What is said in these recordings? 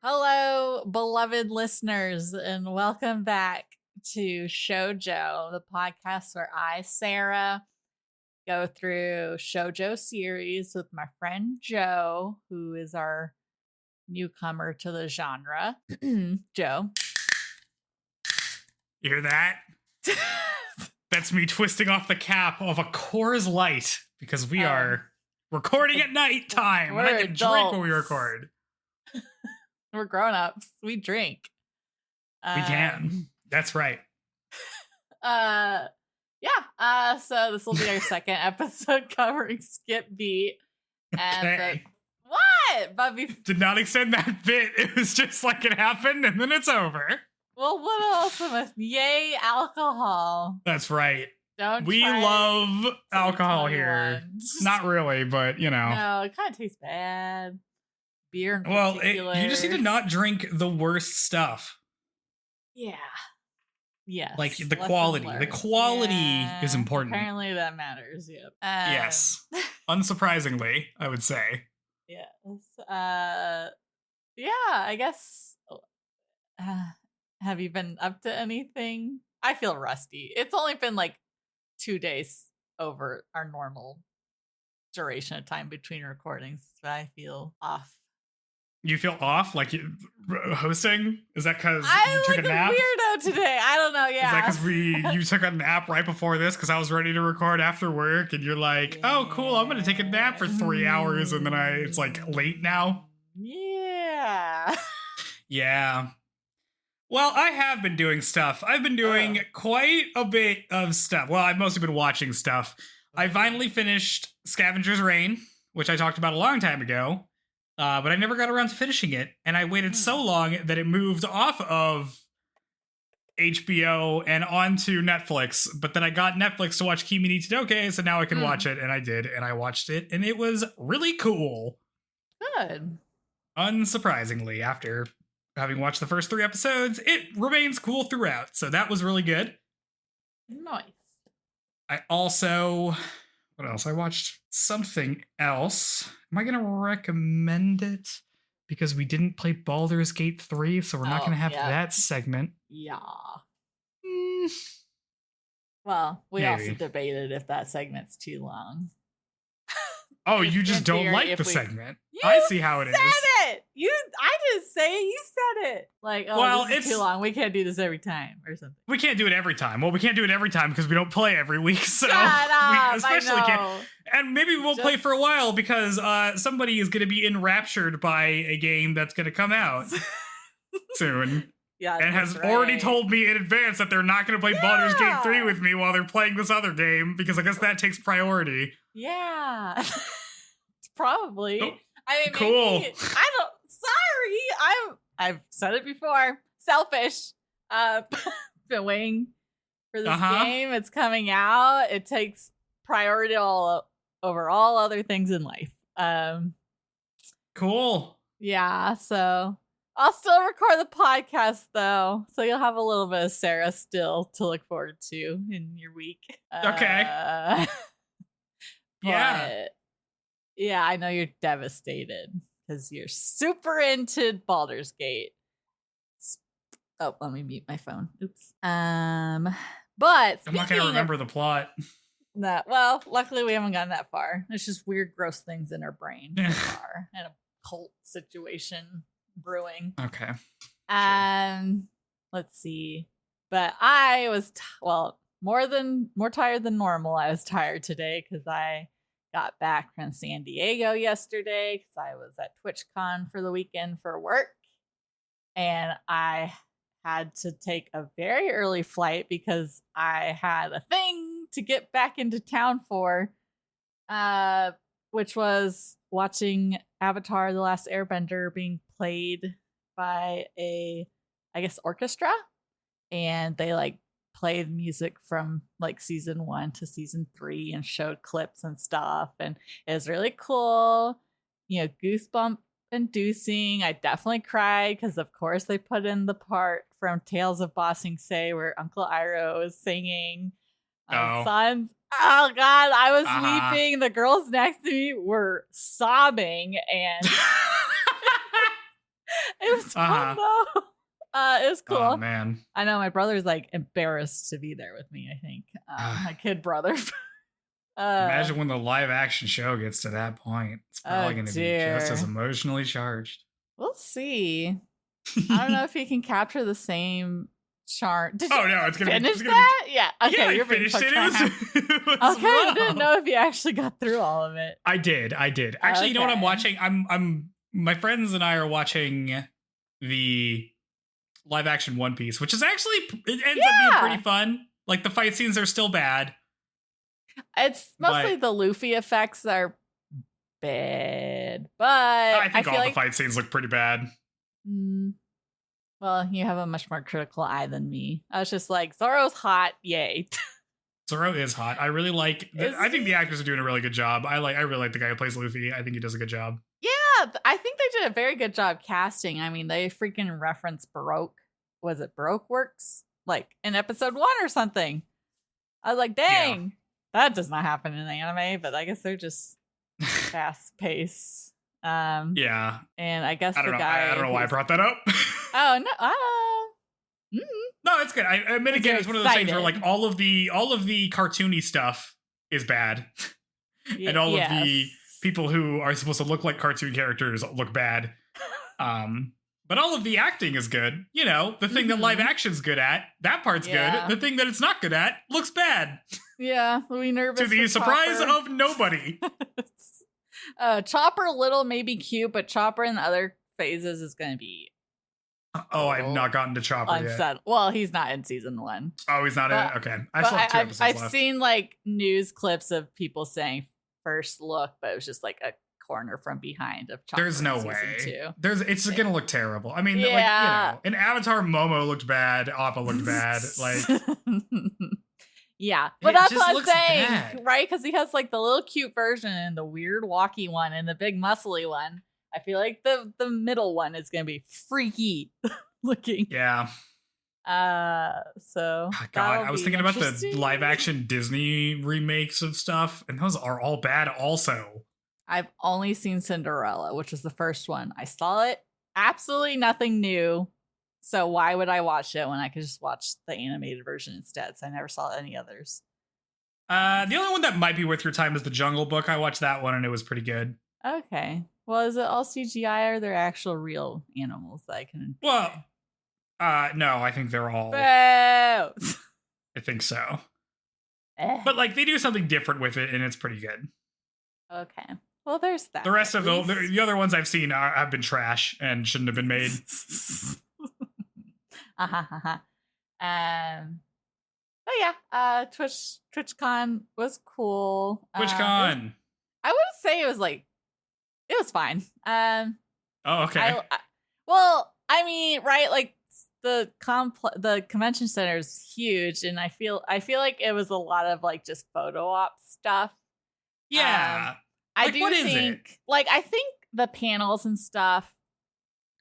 Hello, beloved listeners, and welcome back to Shoujo, the podcast where I, Sarah, go through Shoujo series with my friend Joe, who is our newcomer to the genre. Joe. You hear that? That's me twisting off the cap of a Coors Light because we are recording at night time. And I can drink when we record. We're grown-ups. We drink. We can. That's right. So this will be our second episode covering Skip Beat. And what? But did not extend that bit. It was just like it happened and then it's over. Well, what else am I? Yay, alcohol. That's right. We love alcohol here. Not really, but you know. No, it kind of tastes bad. Beer in well, particular. You just need to not drink the worst stuff. Yeah. Yes. Like the quality. The quality is important. Apparently that matters. Yep. Yes. Unsurprisingly, I would say. Yes. I guess. Have you been up to anything? I feel rusty. It's only been like 2 days over our normal duration of time between recordings, but I feel off. You feel off? Like hosting? Is that because you took a nap? I'm weirdo today. I don't know. Yeah. Is that because you took a nap right before this? Because I was ready to record after work, and you're like, "Oh, cool! I'm going to take a nap for 3 hours," and then it's like late now. Yeah. Yeah. Well, I have been doing stuff. I've been doing quite a bit of stuff. Well, I've mostly been watching stuff. I finally finished Scavengers Reign, which I talked about a long time ago. But I never got around to finishing it, and I waited so long that it moved off of HBO and onto Netflix. But then I got Netflix to watch Kimi ni Todoke, so now I can watch it, and I did, and I watched it, and it was really cool. Good. Unsurprisingly, after having watched the first 3 episodes, it remains cool throughout, so that was really good. Nice. I also... What else? I watched something else. Am I going to recommend it? Because we didn't play Baulders Gate 3, so we're not going to have that segment. Yeah. Well, we also debated if that segment's too long. Oh, you just don't like the segment. I see how it is. I didn't say it. You said it. Like, this is too long. We can't do this every time or something. We can't do it every time. Well, we can't do it every time because we don't play every week. So Shut up, we especially can't. And maybe we won't play for a while because somebody is going to be enraptured by a game that's going to come out soon. Yeah, and has already told me in advance that they're not going to play Baldur's Gate 3 with me while they're playing this other game because I guess that takes priority. Yeah. Probably. Oh, I mean, cool. Maybe, I've said it before. Selfish. Been waiting for this game. It's coming out. It takes priority over all other things in life. Cool. Yeah, so I'll still record the podcast though, so you'll have a little bit of Sarah still to look forward to in your week. Okay. Yeah, I know you're devastated because you're super into Baldur's Gate. Oh, let me mute my phone. Oops. But I'm not gonna remember the plot. Well, luckily we haven't gotten that far. There's just weird, gross things in our brain so far, and a cult situation brewing. Okay. Let's see. But I was more tired than normal. I was tired today because I got back from San Diego yesterday because I was at TwitchCon for the weekend for work, and I had to take a very early flight because I had a thing to get back into town for, which was watching Avatar: The Last Airbender being played by orchestra, and they played music from season 1 to season 3 and showed clips and stuff, and it was really cool, goosebump inducing. I definitely cried because of course they put in the part from Tales of Ba Sing Se where Uncle Iroh is singing. Sons. Oh god, I was weeping. The girls next to me were sobbing, and it was fun though. It was cool. Oh man, I know my brother's like embarrassed to be there with me. I think my kid brother. Imagine when the live action show gets to that point. It's probably going to be just as emotionally charged. We'll see. I don't know if he can capture the same charm. No, it's gonna finish be, that. Yeah. Okay, yeah, you're finished it. Okay, I didn't know if you actually got through all of it. I did. Actually, you know what I'm watching? I'm my friends and I are watching the live action One Piece, which is actually it ends up being pretty fun. Like the fight scenes are still bad. It's mostly the Luffy effects are bad, but I think all the fight scenes look pretty bad. Well, you have a much more critical eye than me. I was just like, Zoro's hot, yay. Zoro is hot. I really like. I think the actors are doing a really good job. I really like the guy who plays Luffy. I think he does a good job. Yeah, I think they did a very good job casting. I mean, they freaking reference Baroque. Was it Baroque Works? Like in episode 1 or something. I was like, dang, that does not happen in the anime, but I guess they're just fast paced. Yeah. And I guess I don't know why I brought that up. Oh no. No, it's good. I mean, again, it's one of those things where like all of the cartoony stuff is bad, and all of the people who are supposed to look like cartoon characters look bad. But all of the acting is good. You know, the thing that live action's good at, that part's good. The thing that it's not good at looks bad. Yeah, we nervous. To the surprise of nobody. Chopper, little maybe cute, but Chopper in the other phases is going to be. Oh, I've not gotten to Chopper yet. Well, he's not in season 1. Oh, he's not in it? Okay. I still have 2 episodes left. I've seen like news clips of people saying first look, but it was just like a corner from behind of Chopper. There's no way. It's going to look terrible. I mean, like, you know, in Avatar, Momo looked bad. Appa looked bad. Like, yeah, but that's what I'm saying, right? Because he has like the little cute version and the weird walkie one and the big muscly one. I feel like the middle one is going to be freaky looking. Yeah. So God, I was thinking about the live action Disney remakes of stuff, and those are all bad also. I've only seen Cinderella, which was the first one. I saw it. Absolutely nothing new. So why would I watch it when I could just watch the animated version instead? So I never saw any others. The only one that might be worth your time is The Jungle Book. I watched that one and it was pretty good. Okay. Well, is it all CGI or are there actual real animals that I can? Well, no, I think they're all. Both. I think so. But like they do something different with it, and it's pretty good. Okay. Well, there's that. The rest of the other ones I've seen have been trash and shouldn't have been made. But yeah, TwitchCon was cool. TwitchCon. I would say it was fine. Oh, okay. Well, I mean, right, like the convention center is huge, and I feel like it was a lot of like just photo op stuff. Yeah. I think the panels and stuff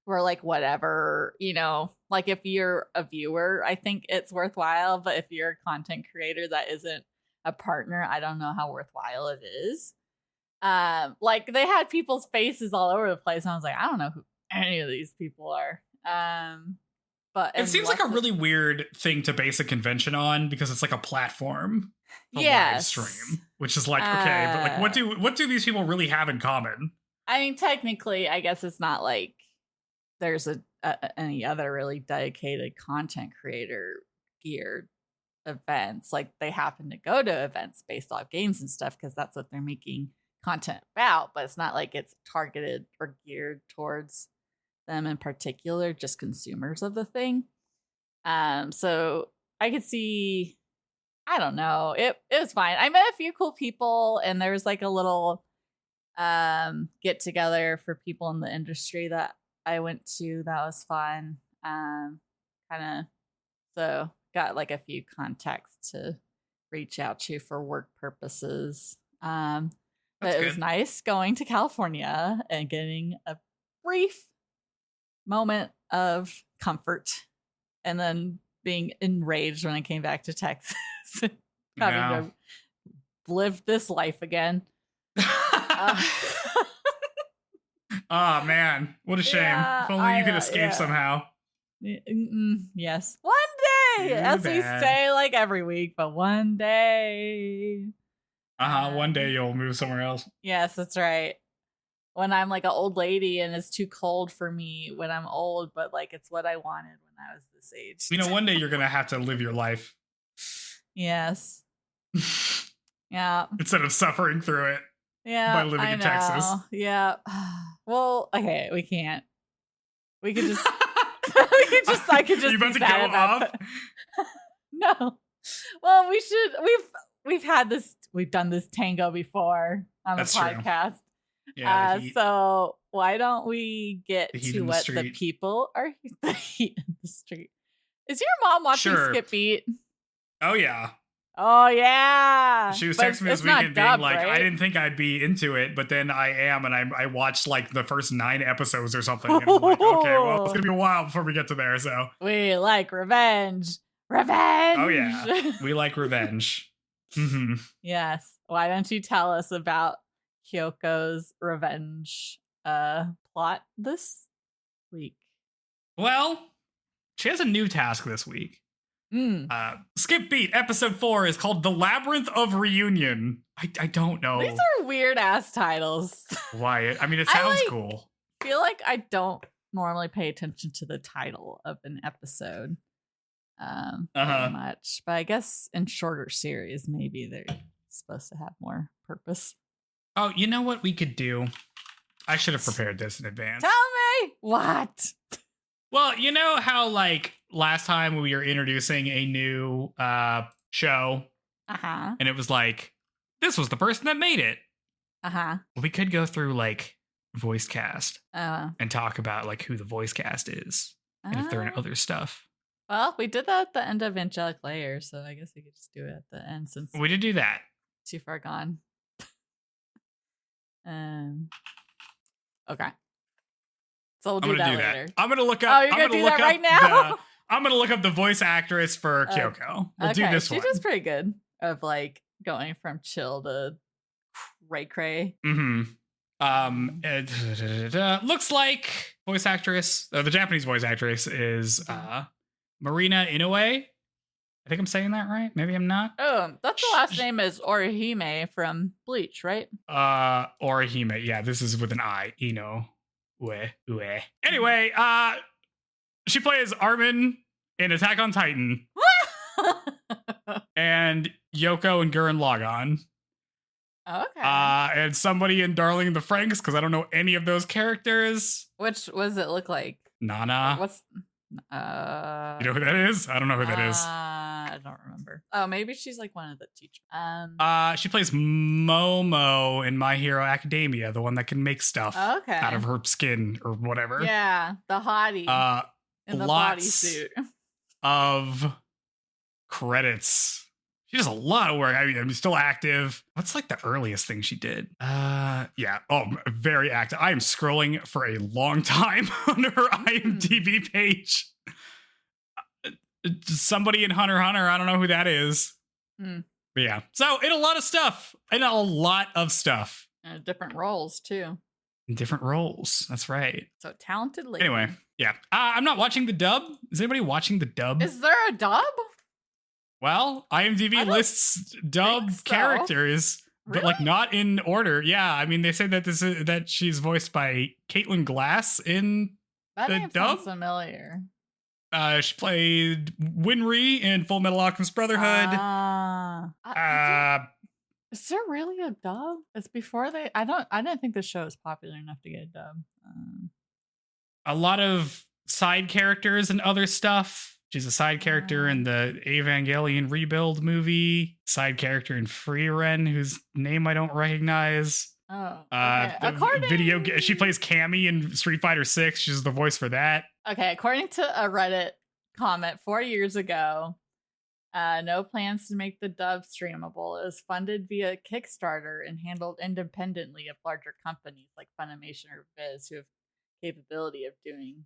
were like whatever, you know, like if you're a viewer, I think it's worthwhile. But if you're a content creator that isn't a partner, I don't know how worthwhile it is. Like they had people's faces all over the place, and I was like, I don't know who any of these people are. But it seems like a really weird thing to base a convention on because it's like a platform. Live stream, which is like okay, but like what do these people really have in common? I mean, technically, I guess it's not like there's any other really dedicated content creator geared events. Like they happen to go to events based off games and stuff because that's what they're making content about. But it's not like it's targeted or geared towards them in particular, just consumers of the thing. So I could see. I don't know. It was fine. I met a few cool people, and there was like a little get together for people in the industry that I went to. That was fun. Kind of so got like a few contacts to reach out to for work purposes. But it was nice going to California and getting a brief moment of comfort, and then being enraged when I came back to Texas. Having to live this life again. Oh man, what a shame. Yeah, If only you could know, escape yeah. somehow. Yes. One day! Too As we bad. say like every week, but one day. One day you'll move somewhere else. Yes, that's right. When I'm like an old lady and it's too cold for me when I'm old, but like it's what I wanted when I was this age. You know, one day you're gonna have to live your life. Yes. Yeah. Instead of suffering through it. Yeah. By living in Texas. Yeah. Well, okay, we can't. We could just I could just You about be to sad go about off? No. Well, we should we've had this we've done this tango before on That's the true. podcast. Yeah. So why don't we get to what the street. people are the heat in the street. Is your mom watching Sure. Skip Beat? Oh yeah. Oh yeah. She was But texting me this it's not weekend being dubbed, like, right? I didn't think I'd be into it, but then I am, and I watched like the first 9 episodes or something. And I'm like, okay, well, it's gonna be a while before we get to there. So We like revenge. Revenge. Oh yeah, we like revenge. Mm-hmm. Yes. Why don't you tell us about Kyoko's revenge plot this week? Well, she has a new task this week. Skip Beat episode 4 is called The Labyrinth of Reunion. I don't know. These are weird ass titles. Why. I mean, it sounds cool. I feel like I don't normally pay attention to the title of an episode very much, but I guess in shorter series maybe they're supposed to have more purpose. Oh, you know what we could do? I should have prepared this in advance. Tell me what. Well, you know how like last time we were introducing a new show, and it was like, this was the person that made it. We could go through like voice cast and talk about like who the voice cast is and if they're in other stuff. Well, we did that at the end of Angelic Layer, so I guess we could just do it at the end since we did do that. Too far gone. Okay. So we'll do that later. I'm gonna look up. Oh, you're gonna do that right now? I'm gonna look up the voice actress for Kyoko. We'll do this one. She does pretty good of like going from chill to cray cray. Looks like voice actress. The Japanese voice actress is Marina Inoue. I think I'm saying that right. Maybe I'm not. Oh, that's the last name is Orihime from Bleach, right? Orihime. Yeah, this is with an I. Inoue. Anyway, she plays Armin in Attack on Titan. And Yoko and Gurren Lagann. Okay. And somebody in Darling in the Franxx, because I don't know any of those characters. What does it look like? Nana. What's you know who that is? I don't know who that is. I don't remember. Oh, maybe she's like one of the teachers. She plays Momo in My Hero Academia, the one that can make stuff out of her skin or whatever. Yeah, the hottie in the bodysuit. Of credits. She does a lot of work. I mean, I'm still active. What's like the earliest thing she did? Yeah. Oh, very active. I am scrolling for a long time on her IMDb page. Somebody in Hunter x Hunter. I don't know who that is. But yeah. So in a lot of stuff. Different roles too. Different roles. That's right. So talented lady. Anyway, yeah. I'm not watching the dub. Is anybody watching the dub? Is there a dub? Well, IMDb lists dub characters, but like not in order. Yeah, I mean they say that that she's voiced by Caitlin Glass in that the name dub. Sounds familiar. She played Winry in Full Metal Alchemist Brotherhood. Is there really a dub? It's before they. I didn't think the show was popular enough to get a dub. A lot of side characters and other stuff. She's a side character in the Evangelion Rebuild movie. Side character in Frieren, whose name I don't recognize. Oh, okay. She plays Cammy in Street Fighter 6. She's the voice for that. Okay, according to a Reddit comment 4 years ago, no plans to make the dub streamable. It was funded via Kickstarter and handled independently of larger companies like Funimation or Viz, who have capability of doing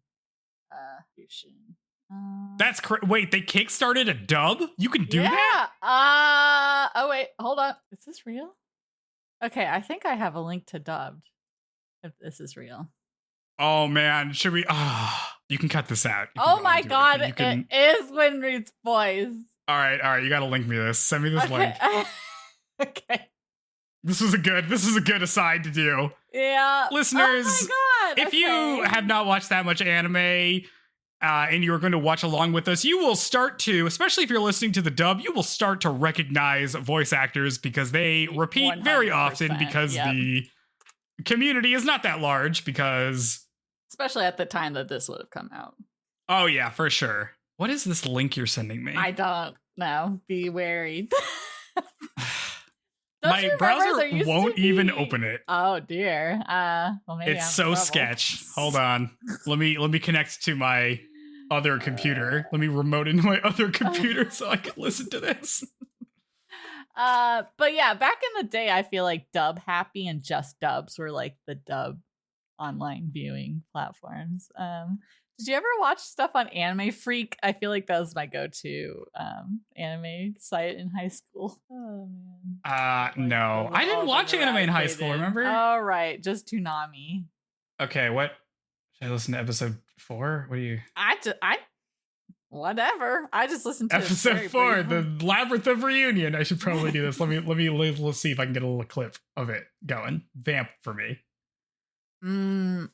fusion. That's wait, they kickstarted a dub? You can do that? Oh wait, hold on. Is this real? Okay, I think I have a link to dubbed. If this is real. Oh man, should we? You can cut this out. Oh my god, you can... it is Winry's voice. All right, you gotta link me this. Send me this link. Okay. This is a good aside to do. Yeah. Listeners, oh my god, if you have not watched that much anime, and you're going to watch along with us, you will start to, especially if you're listening to the dub, you will start to recognize voice actors because they repeat very often because the community is not that large because... Especially at the time that this would have come out. Oh yeah, for sure. What is this link you're sending me? I don't know. Be wary. My browser won't even open it. Oh dear. Well, maybe it's so sketch. Hold on. Let me connect to my other computer. Let me remote into my other computer so I can listen to this. But yeah, back in the day, I feel like Dub Happy and Just Dubs were like the dub online viewing platforms. Did you ever watch stuff on Anime Freak? I feel like that was my go-to anime site in high school. Oh man. No. I didn't watch anime in high school, remember? Oh right, just Toonami. Okay, what? Should I listen to episode 4? What do you... Whatever. I just listened to episode 4, the Labyrinth of Reunion. I should probably do this. Let's see if I can get a little clip of it going. Vamp for me. I'm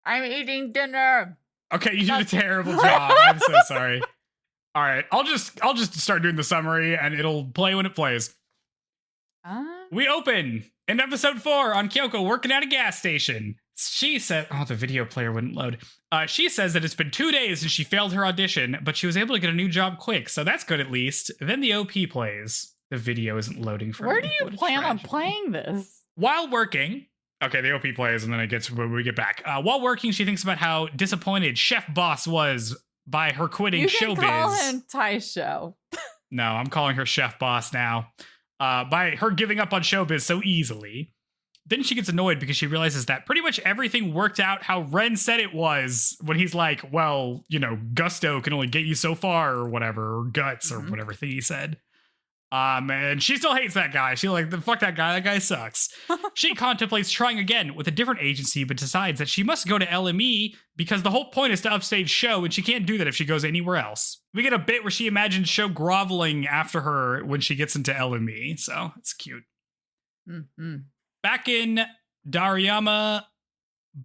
eating dinner. Okay, you did a terrible job. I'm so sorry. All right, I'll just start doing the summary and it'll play when it plays. We open in episode 4 on Kyoko working at a gas station. She said, oh, the video player wouldn't load. She says that it's been 2 days since she failed her audition, but she was able to get a new job quick, so that's good at least. Then the OP plays. The video isn't loading for me. Where do you plan on playing this? While working... Okay, the OP plays, and then it gets when we get back. While working, she thinks about how disappointed Chef Boss was by her quitting showbiz. You can call him Taisho. No, I'm calling her Chef Boss now. By her giving up on showbiz so easily. Then she gets annoyed because she realizes that pretty much everything worked out how Ren said it was when he's like, well, you know, gusto can only get you so far or whatever, or guts or whatever thing he said. And she still hates that guy. She's like, fuck that guy sucks. She contemplates trying again with a different agency, but decides that she must go to LME because the whole point is to upstage Show, and she can't do that if she goes anywhere else. We get a bit where she imagines Show groveling after her when she gets into LME, so it's cute. Back in Dariyama,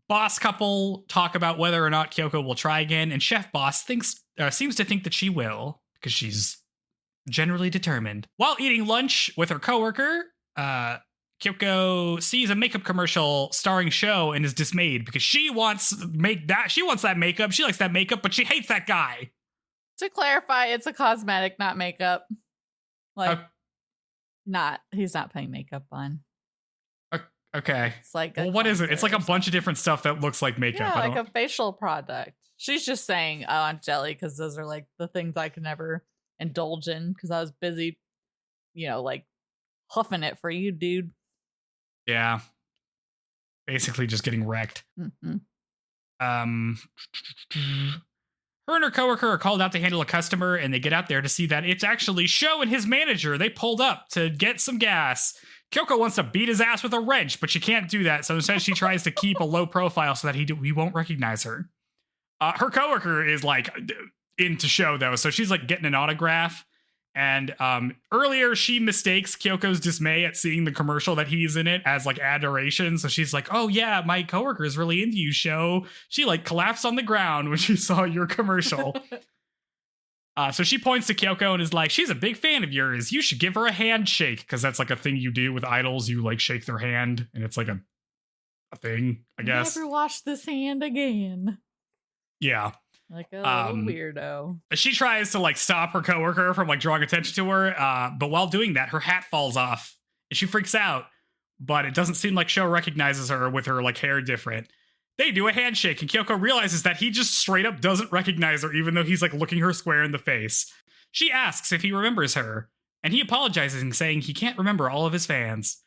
boss couple talk about whether or not Kyoko will try again, and Chef Boss seems to think that she will, because she's generally determined. While eating lunch with her coworker, Kyoko sees a makeup commercial starring Show and is dismayed because she wants that makeup. She likes that makeup, but she hates that guy. To clarify, it's a cosmetic, not makeup. Like, he's not putting makeup on. Okay. It's like, well, what is it? It's like a bunch of different stuff that looks like makeup. Yeah, like a facial product. She's just saying, oh, I'm jelly because those are like the things I could never indulge in because I was busy, like huffing it for you, dude. Yeah. Basically just getting wrecked. Her and her coworker are called out to handle a customer, and they get out there to see that it's actually Show and his manager. They pulled up to get some gas. Kyoko wants to beat his ass with a wrench, but she can't do that, so instead she tries to keep a low profile so that he won't recognize her. Her coworker is like into Show though, so she's like getting an autograph. And earlier she mistakes Kyoko's dismay at seeing the commercial that he's in it as like adoration. So she's like, oh yeah, my coworker is really into you, Show. She like collapsed on the ground when she saw your commercial. So she points to Kyoko and is like, she's a big fan of yours. You should give her a handshake. Because that's like a thing you do with idols. You like shake their hand and it's like a thing, I guess. Never wash this hand again. Yeah. Like a little weirdo. She tries to like stop her coworker from like drawing attention to her, but while doing that, her hat falls off and she freaks out. But it doesn't seem like Show recognizes her with her like hair different. They do a handshake and Kyoko realizes that he just straight up doesn't recognize her, even though he's like looking her square in the face. She asks if he remembers her, and he apologizes saying he can't remember all of his fans.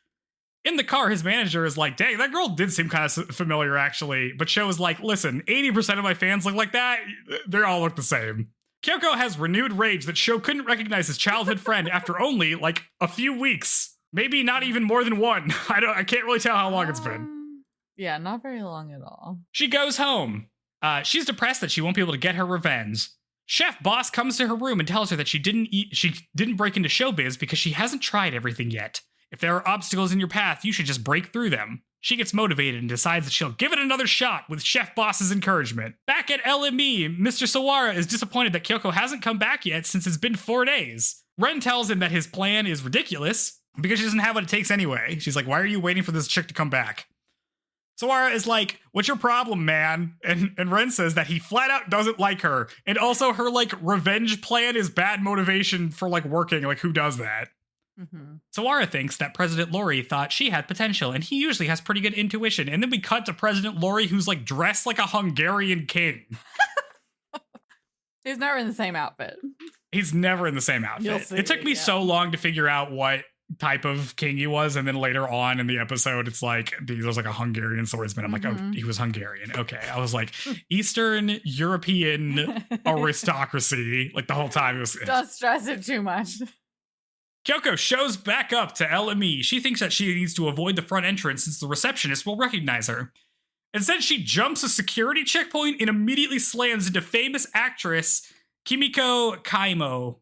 In the car, his manager is like, dang, that girl did seem kind of familiar, actually. But Show is like, listen, 80% of my fans look like that. They all look the same. Kyoko has renewed rage that Show couldn't recognize his childhood friend after only, like, a few weeks. Maybe not even more than one. I can't really tell how long it's been. Yeah, not very long at all. She goes home. She's depressed that she won't be able to get her revenge. Chef Boss comes to her room and tells her that she didn't break into showbiz because she hasn't tried everything yet. If there are obstacles in your path, you should just break through them. She gets motivated and decides that she'll give it another shot with Chef Boss's encouragement. Back at LME, Mr. Sawara is disappointed that Kyoko hasn't come back yet since it's been 4 days. Ren tells him that his plan is ridiculous because she doesn't have what it takes anyway. She's like, why are you waiting for this chick to come back? Sawara is like, what's your problem, man? And Ren says that he flat out doesn't like her. And also her, like, revenge plan is bad motivation for, like, working. Like, who does that? Mm-hmm. Sawara thinks that President Lori thought she had potential, and he usually has pretty good intuition. And then we cut to President Lori, who's, like, dressed like a Hungarian king. He's never in the same outfit. He's never in the same outfit. It took me so long to figure out what type of king he was, and then later on in the episode it's like he was like a Hungarian swordsman. I'm like, oh, he was Hungarian. Okay. I was like, Eastern European aristocracy, like the whole time. It was don't stress it too much. Kyoko shows back up to LME. She thinks that she needs to avoid the front entrance since the receptionist will recognize her. Instead, she jumps a security checkpoint and immediately slams into famous actress Kimiko Cameo.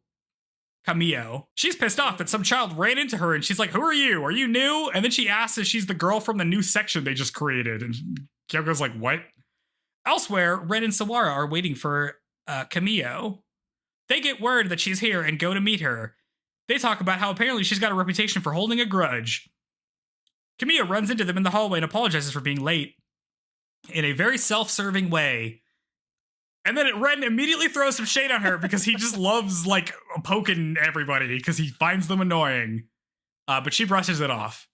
She's pissed off that some child ran into her and she's like, who are you? Are you new? And then she asks if she's the girl from the new section they just created. And Kyoko's like, what? Elsewhere, Ren and Sawara are waiting for Cameo. They get word that she's here and go to meet her. They talk about how apparently she's got a reputation for holding a grudge. Cameo runs into them in the hallway and apologizes for being late in a very self-serving way. And then Ren immediately throws some shade on her because he just loves, like, poking everybody because he finds them annoying. But she brushes it off.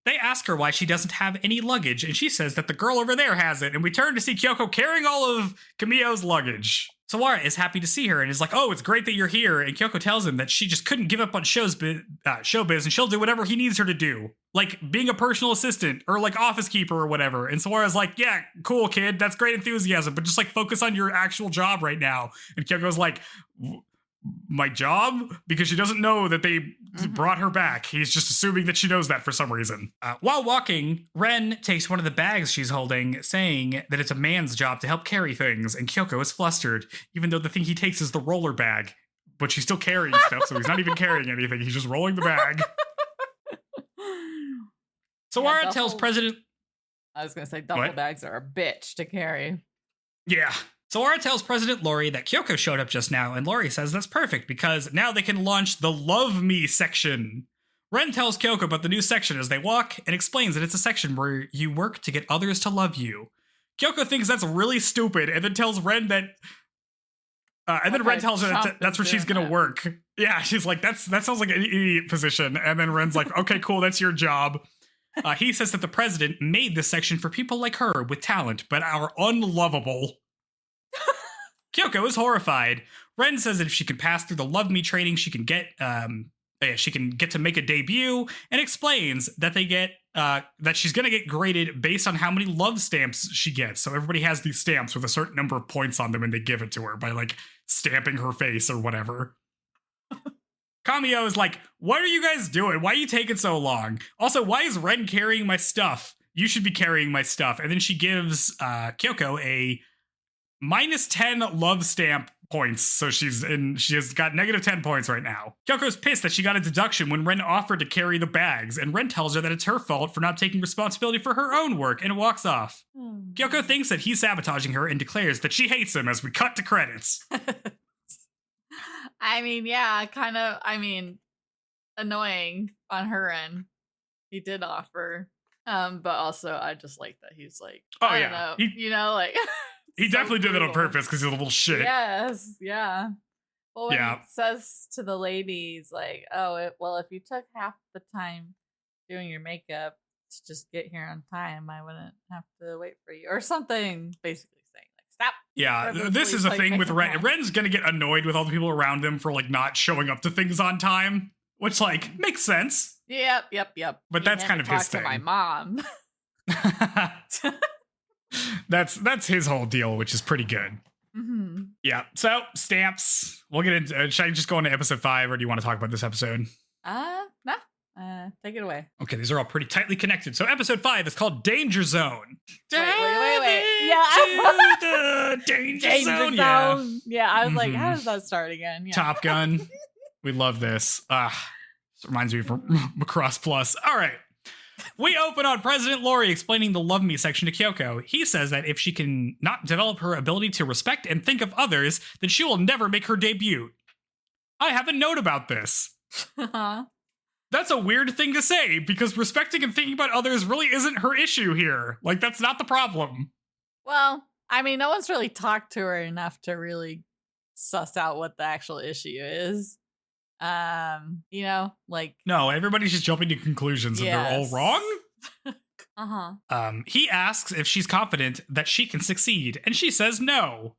They ask her why she doesn't have any luggage, and she says that the girl over there has it, and we turn to see Kyoko carrying all of Cameo's luggage. Sawara is happy to see her and is like, oh, it's great that you're here, and Kyoko tells him that she just couldn't give up on showbiz, and she'll do whatever he needs her to do. Like, being a personal assistant, or, like, office keeper or whatever. And Sawara's like, yeah, cool, kid, that's great enthusiasm, but just, like, focus on your actual job right now. And Kyoko's like, my job? Because she doesn't know that they brought her back. He's just assuming that she knows that for some reason. While walking, Ren takes one of the bags she's holding, saying that it's a man's job to help carry things, and Kyoko is flustered, even though the thing he takes is the roller bag. But she's still carrying stuff, so he's not even carrying anything. He's just rolling the bag. Sawara tells President... I was going to say duffel bags are a bitch to carry. Yeah. Sawara tells President Lori that Kyoko showed up just now, and Lori says that's perfect because now they can launch the Love Me section. Ren tells Kyoko about the new section as they walk and explains that it's a section where you work to get others to love you. Kyoko thinks that's really stupid and then tells Ren that... and then Ren tells her that's where she's going to work. Yeah, she's like, that sounds like an idiot position. And then Ren's like, okay, cool, that's your job. He says that the president made this section for people like her with talent, but are unlovable. Kyoko is horrified. Ren says that if she can pass through the Love Me training, she can get to make a debut, and explains that that she's gonna get graded based on how many love stamps she gets. So everybody has these stamps with a certain number of points on them, and they give it to her by like stamping her face or whatever. Cameo is like, what are you guys doing? Why are you taking so long? Also, why is Ren carrying my stuff? You should be carrying my stuff. And then she gives Kyoko a -10 love stamp points. So she has got -10 points right now. Kyoko's pissed that she got a deduction when Ren offered to carry the bags, and Ren tells her that it's her fault for not taking responsibility for her own work and walks off. Kyoko thinks that he's sabotaging her and declares that she hates him as we cut to credits. I mean, yeah, kind of, annoying on her end. He did offer. But also I just like that he's like, I don't know, like... He definitely did that on purpose because he's a little shit. Yes, yeah. Well, when he says to the ladies, like, if you took half the time doing your makeup to just get here on time, I wouldn't have to wait for you. Or something, basically saying, like, stop. Yeah, this is a thing with Ren. Ren's going to get annoyed with all the people around him for, like, not showing up to things on time, which, like, makes sense. Yep. But that's kind of his thing. To my mom. That's his whole deal, which is pretty good. Mm-hmm. Yeah. So stamps. We'll get into. Should I just go into episode 5, or do you want to talk about this episode? Nah. Take it away. Okay, these are all pretty tightly connected. So episode 5 is called Danger Zone. Wait. Yeah. The Danger Zone. Yeah. Yeah, I was like, how does that start again? Yeah. Top Gun. We love this. This reminds me of Macross Plus. All right. We open on President Lori explaining the Love Me section to Kyoko. He says that if she can not develop her ability to respect and think of others, then she will never make her debut. I have a note about this. That's a weird thing to say, because respecting and thinking about others really isn't her issue here. Like, that's not the problem. Well, I mean, no one's really talked to her enough to really suss out what the actual issue is. You know, like, no, everybody's just jumping to conclusions and they're all wrong. He asks if she's confident that she can succeed, and she says no.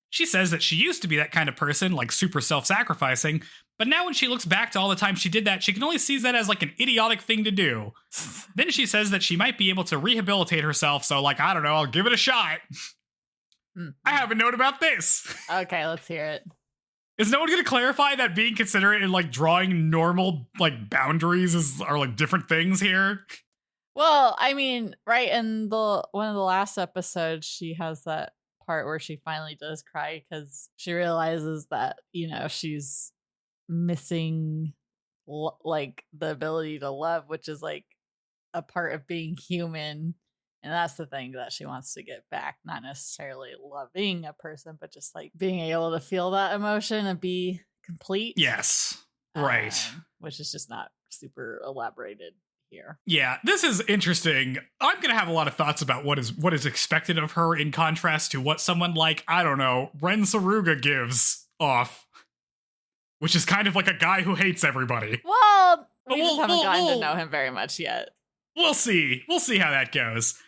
She says that she used to be that kind of person, like super self-sacrificing, but now when she looks back to all the time she did that, she can only see that as like an idiotic thing to do. Then she says that she might be able to rehabilitate herself, so like, I don't know, I'll give it a shot. I have a note about this. Okay, let's hear it. Is no one going to clarify that being considerate and like drawing normal like boundaries are like different things here? Well, I mean, right in one of the last episodes, she has that part where she finally does cry because she realizes that, you know, she's missing like the ability to love, which is like a part of being human. And that's the thing that she wants to get back, not necessarily loving a person, but just like being able to feel that emotion and be complete. Yes. Right. Which is just not super elaborated here. Yeah, this is interesting. I'm going to have a lot of thoughts about what is expected of her in contrast to what someone like, I don't know, Ren Saruga gives off, which is kind of like a guy who hates everybody. Well, we just haven't gotten to know him very much yet. We'll see. We'll see how that goes.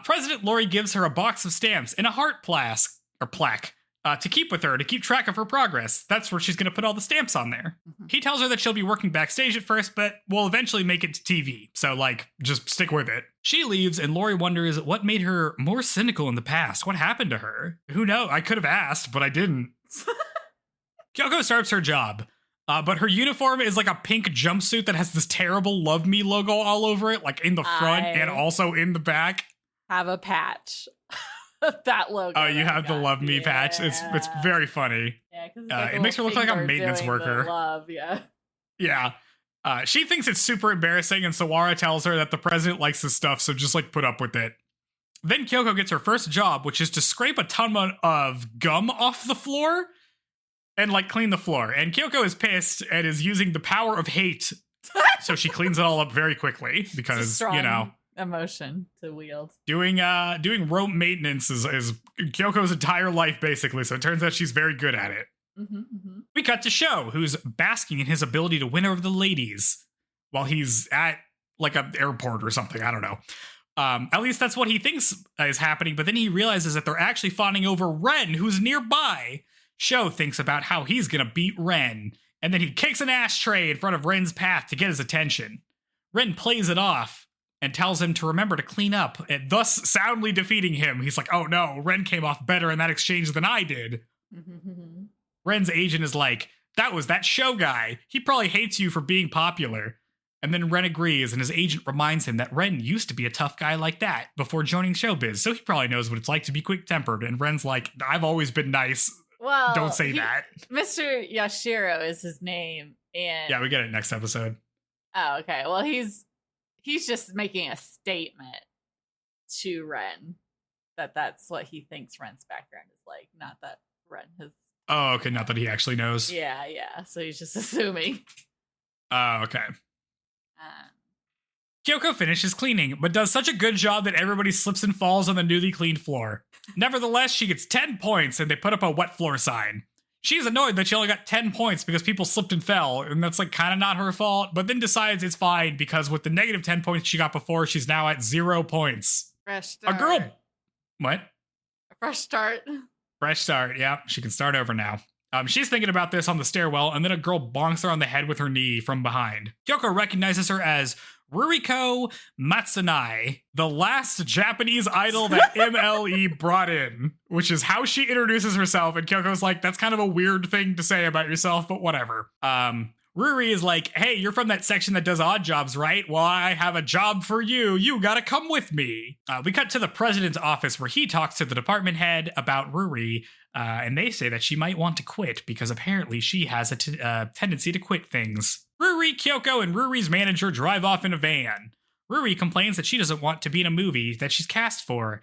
President Lori gives her a box of stamps and a heart plaque to keep with her, to keep track of her progress. That's where she's going to put all the stamps on there. He tells her that she'll be working backstage at first, but will eventually make it to TV. So, like, just stick with it. She leaves, and Lori wonders what made her more cynical in the past. What happened to her? Who knows? I could have asked, but I didn't. Kyoko starts her job. But her uniform is like a pink jumpsuit that has this terrible Love Me logo all over it, like in the front and also in the back. Have a patch. That logo. Oh, you have the Love Me patch. It's very funny. Yeah, because it makes her look like a maintenance worker. Love, yeah. Yeah. She thinks it's super embarrassing, and Sawara tells her that the president likes this stuff, so just like put up with it. Then Kyoko gets her first job, which is to scrape a ton of gum off the floor and like clean the floor. And Kyoko is pissed and is using the power of hate. So she cleans it all up very quickly because, you know, emotion to wield. Doing rope maintenance is Kyoko's entire life, basically. So it turns out she's very good at it. We cut to Sho, who's basking in his ability to win over the ladies while he's at like an airport or something. I don't know. At least that's what he thinks is happening. But then he realizes that they're actually fawning over Ren, who's nearby. Sho thinks about how he's gonna beat Ren, and then he kicks an ashtray in front of Ren's path to get his attention. Ren plays it off and tells him to remember to clean up, and thus soundly defeating him. He's like, oh no, Ren came off better in that exchange than I did. Ren's agent is like, that was that Sho guy. He probably hates you for being popular. And then Ren agrees, and his agent reminds him that Ren used to be a tough guy like that before joining showbiz, so he probably knows what it's like to be quick-tempered. And Ren's like, I've always been nice. Well, don't say that. Mr. Yashiro is his name, and yeah, we get it next episode. Oh, okay. Well, he's just making a statement to Ren that's what he thinks Ren's background is like, not that Ren has. Oh, okay. Not that he actually knows. Yeah. So he's just assuming. Oh, okay. Kyoko finishes cleaning, but does such a good job that everybody slips and falls on the newly cleaned floor. Nevertheless, she gets 10 points, and they put up a wet floor sign. She's annoyed that she only got 10 points because people slipped and fell, and that's like kind of not her fault, but then decides it's fine because with the negative 10 points she got before, she's now at 0 points. Fresh start. A girl. What? A fresh start. Fresh start, yeah. She can start over now. She's thinking about this on the stairwell, and then a girl bonks her on the head with her knee from behind. Kyoko recognizes her as Ruriko Matsunai, the last Japanese idol that MLE brought in, which is how she introduces herself, and Kyoko's like, that's kind of a weird thing to say about yourself, but whatever. Ruri is like, hey, you're from that section that does odd jobs, right? Well, I have a job for you. You gotta come with me. We cut to the president's office where he talks to the department head about Ruri, and they say that she might want to quit because apparently she has a tendency to quit things. Ruri, Kyoko, and Ruri's manager drive off in a van. Ruri complains that she doesn't want to be in a movie that she's cast for,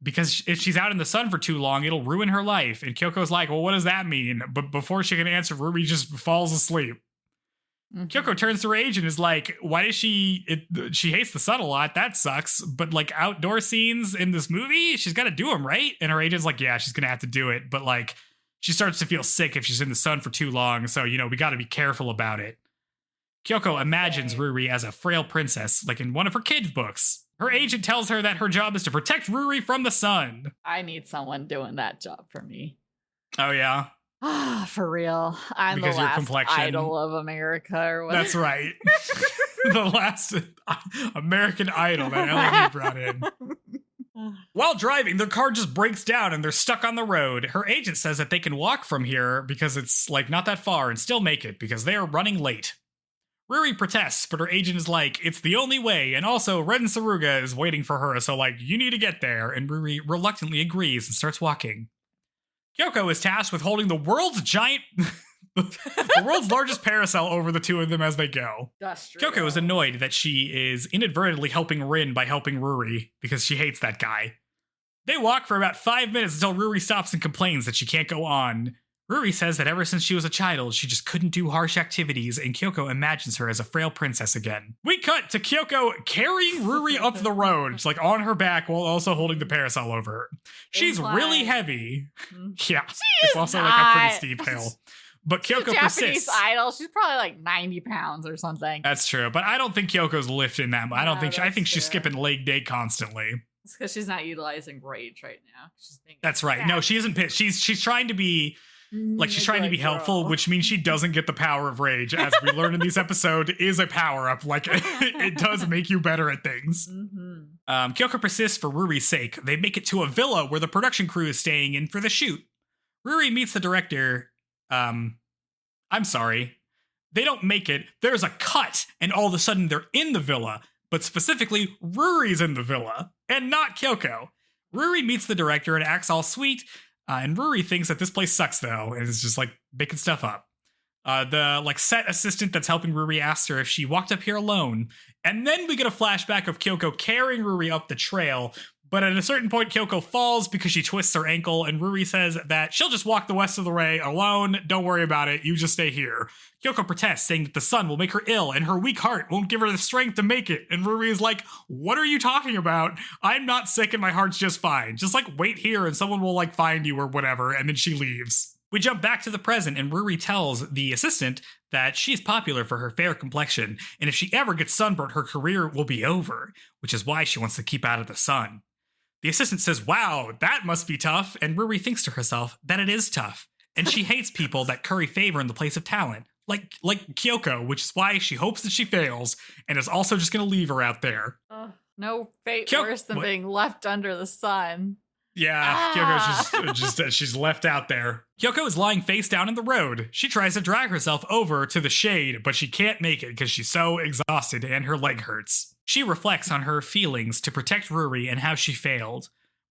because if she's out in the sun for too long, it'll ruin her life. And Kyoko's like, well, what does that mean? But before she can answer, Ruri just falls asleep. Mm-hmm. Kyoko turns to her agent and is like, why does she hates the sun a lot. That sucks. But like outdoor scenes in this movie, she's got to do them, right? And her agent's like, yeah, she's going to have to do it. But like, she starts to feel sick if she's in the sun for too long. So, we got to be careful about it. Kyoko imagines Ruri as a frail princess, like in one of her kids' books. Her agent tells her that her job is to protect Ruri from the sun. I need someone doing that job for me. Oh, yeah? For real. I'm because the last idol of America or whatever. That's right. The last American Idol that LED brought in. While driving, their car just breaks down and they're stuck on the road. Her agent says that they can walk from here because it's like not that far and still make it because they are running late. Ruri protests, but her agent is like, it's the only way, and also Ren Saruga is waiting for her, so like, you need to get there, and Ruri reluctantly agrees and starts walking. Kyoko is tasked with holding the world's largest parasol over the two of them as they go. Kyoko is annoyed that she is inadvertently helping Rin by helping Ruri, because she hates that guy. They walk for about 5 minutes until Ruri stops and complains that she can't go on. Ruri says that ever since she was a child, she just couldn't do harsh activities, and Kyoko imagines her as a frail princess again. We cut to Kyoko carrying Ruri up the road, just like on her back while also holding the parasol over her. She's really heavy. Yeah, it's also like a pretty steep hill. But Kyoko persists. Japanese idol. She's probably like 90 pounds or something. That's true, but I don't think Kyoko's lifting that much. I think she's skipping leg day constantly. It's because she's not utilizing rage right now. That's right. No, she isn't pissed. She's trying to be. Like, she's trying to be helpful, which means she doesn't get the power of rage, as we learn in this episode, is a power-up. Like, it does make you better at things. Mm-hmm. Kyoko persists for Ruri's sake. They make it to a villa where the production crew is staying in for the shoot. Ruri meets the director. I'm sorry. They don't make it. There's a cut, and all of a sudden they're in the villa. But specifically, Ruri's in the villa, and not Kyoko. Ruri meets the director and acts all sweet. And Ruri thinks that this place sucks, though, and is just, like, making stuff up. The, like, set assistant that's helping Ruri asks her if she walked up here alone. And then we get a flashback of Kyoko carrying Ruri up the trail. But at a certain point, Kyoko falls because she twists her ankle, and Ruri says that she'll just walk the rest of the way alone. Don't worry about it. You just stay here. Kyoko protests, saying that the sun will make her ill, and her weak heart won't give her the strength to make it. And Ruri is like, what are you talking about? I'm not sick and my heart's just fine. Just, like, wait here and someone will, like, find you or whatever. And then she leaves. We jump back to the present, and Ruri tells the assistant that she's popular for her fair complexion, and if she ever gets sunburnt, her career will be over, which is why she wants to keep out of the sun. The assistant says, wow, that must be tough, and Ruri thinks to herself that it is tough, and she hates people that curry favor in the place of talent, like Kyoko, which is why she hopes that she fails, and is also just going to leave her out there. No fate worse than being left under the sun. Yeah, Kyoko's just she's left out there. Kyoko is lying face down in the road. She tries to drag herself over to the shade, but she can't make it because she's so exhausted and her leg hurts. She reflects on her feelings to protect Ruri and how she failed.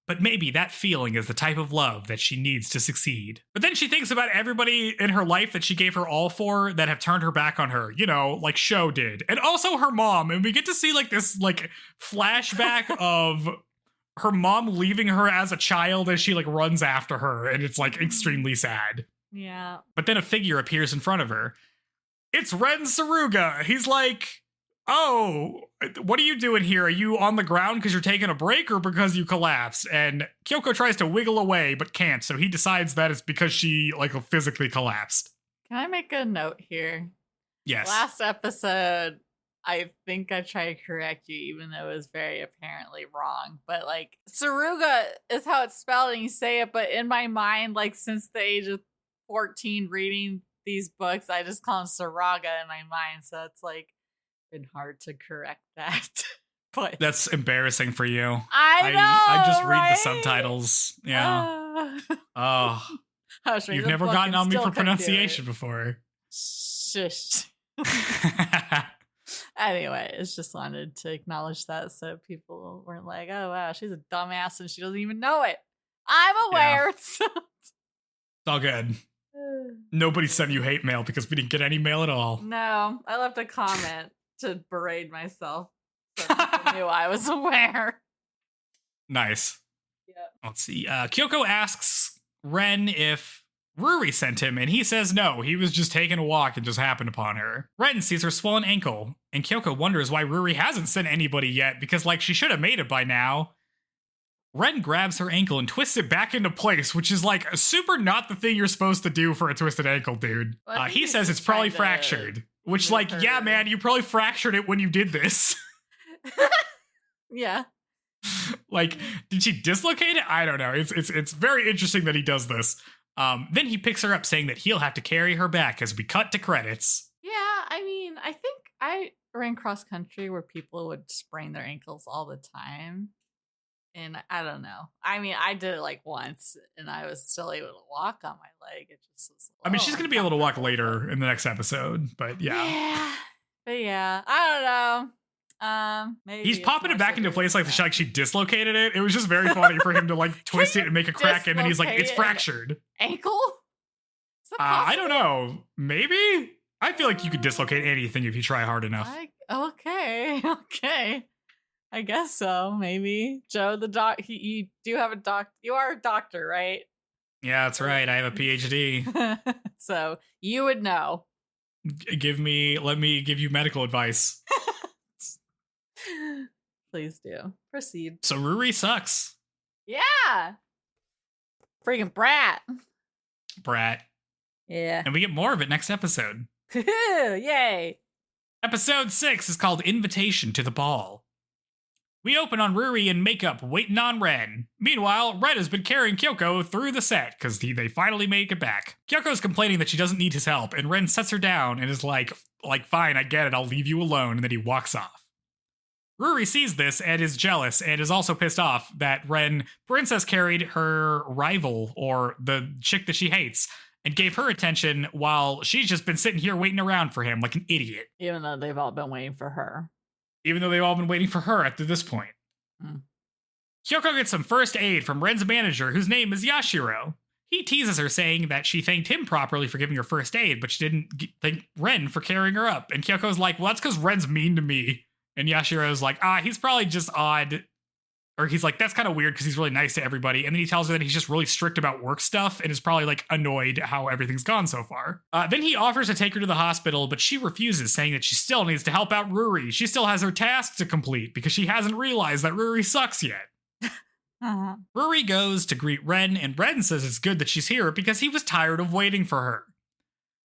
But maybe that feeling is the type of love that she needs to succeed. But then she thinks about everybody in her life that she gave her all for that have turned her back on her, like Sho did. And also her mom. And we get to see like this like flashback of her mom leaving her as a child as she like runs after her. And it's like extremely sad. Yeah. But then a figure appears in front of her. It's Ren Saruga. He's like, oh, what are you doing here? Are you on the ground because you're taking a break or because you collapsed? And Kyoko tries to wiggle away but can't, so he decides that it's because she like physically collapsed. Can I make a note here? Yes. Last episode, I think I tried to correct you even though it was very apparently wrong. But like Saruga is how it's spelled and you say it, but in my mind, like since the age of 14 reading these books, I just call him Saraga in my mind. So it's like been hard to correct that. But that's embarrassing for you. I know. I just read right? the subtitles. Yeah. Oh. You've never gotten on me for pronunciation before. Shush. Anyway, it's just wanted to acknowledge that so people weren't like, oh, wow, she's a dumbass and she doesn't even know it. I'm aware. Yeah. It's all good. Nobody sent you hate mail because we didn't get any mail at all. No, I left a comment to berate myself so people knew I was aware. Nice. Yeah. Let's see. Kyoko asks Ren if Ruri sent him, and he says no. He was just taking a walk and just happened upon her. Ren sees her swollen ankle, and Kyoko wonders why Ruri hasn't sent anybody yet, because, like, she should have made it by now. Ren grabs her ankle and twists it back into place, which is, like, super not the thing you're supposed to do for a twisted ankle, dude. Well, he says it's probably fractured, which, like, yeah, man, you probably fractured it when you did this. Yeah. Like, did she dislocate it? I don't know. It's very interesting that he does this. Then he picks her up, saying that he'll have to carry her back as we cut to credits. Yeah, I mean, I think I ran cross country where people would sprain their ankles all the time. And I don't know. I mean, I did it like once and I was still able to walk on my leg. It just was. I mean, she's going to be able to walk later in the next episode, but yeah. Yeah. But yeah, I don't know. Maybe he's popping it back into place like she dislocated it. It was just very funny for him to like twist it and make a crack, and then he's like, "It's fractured." Ankle? I don't know. Maybe. I feel like you could dislocate anything if you try hard enough. Okay. I guess so. Maybe Joe, the doc. You do have a doc. You are a doctor, right? Yeah, that's right. I have a PhD. So you would know. Let me give you medical advice. Please do. Proceed. So Ruri sucks. Yeah. Freaking brat. Yeah. And we get more of it next episode. Yay. Episode 6 is called Invitation to the Ball. We open on Ruri in makeup, waiting on Ren. Meanwhile, Ren has been carrying Kyoko through the set, because they finally make it back. Kyoko's complaining that she doesn't need his help, and Ren sets her down and is like, fine, I get it, I'll leave you alone, and then he walks off. Ruri sees this and is jealous, and is also pissed off that Ren princess carried her rival, or the chick that she hates, and gave her attention while she's just been sitting here waiting around for him like an idiot. Even though they've all been waiting for her. Even though they've all been waiting for her up to this point. Kyoko gets some first aid from Ren's manager, whose name is Yashiro. He teases her, saying that she thanked him properly for giving her first aid, but she didn't thank Ren for carrying her up. And Kyoko's like, well, that's because Ren's mean to me. And Yashiro's like, he's probably just odd. Or he's like, that's kind of weird because he's really nice to everybody. And then he tells her that he's just really strict about work stuff and is probably like annoyed how everything's gone so far. Then he offers to take her to the hospital, but she refuses, saying that she still needs to help out Ruri. She still has her tasks to complete because she hasn't realized that Ruri sucks yet. Ruri goes to greet Ren, and Ren says it's good that she's here because he was tired of waiting for her.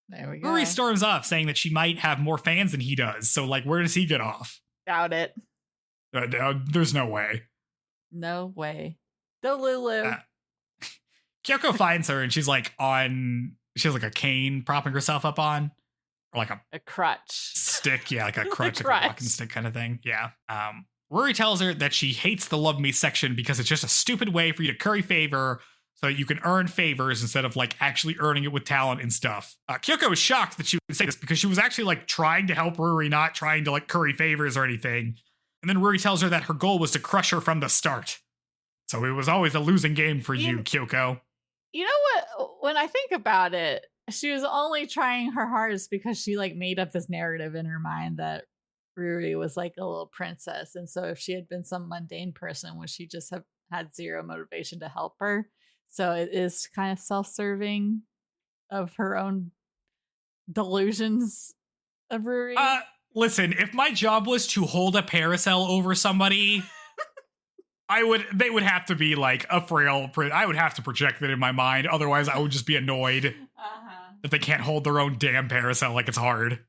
There we go. Ruri storms off, saying that she might have more fans than he does. So, like, where does he get off? Doubt it. There's no way. No way. Delulu. Kyoko finds her and she's like she has like a cane propping herself up on. Or like a crutch. Stick. Yeah, like a crutch, like a walking stick kind of thing. Yeah. Ruri tells her that she hates the love me section because it's just a stupid way for you to curry favor so that you can earn favors instead of like actually earning it with talent and stuff. Kyoko was shocked that she would say this because she was actually like trying to help Ruri, not trying to like curry favors or anything. And then Ruri tells her that her goal was to crush her from the start. So it was always a losing game for you, Kyoko. You know what? When I think about it, she was only trying her hardest because she like made up this narrative in her mind that Ruri was like a little princess. And so if she had been some mundane person, would she just have had zero motivation to help her? So it is kind of self-serving of her own delusions of Ruri. Listen, if my job was to hold a parasol over somebody, they would have to be like a frail, I would have to project that in my mind. Otherwise, I would just be annoyed that they can't hold their own damn parasol like it's hard.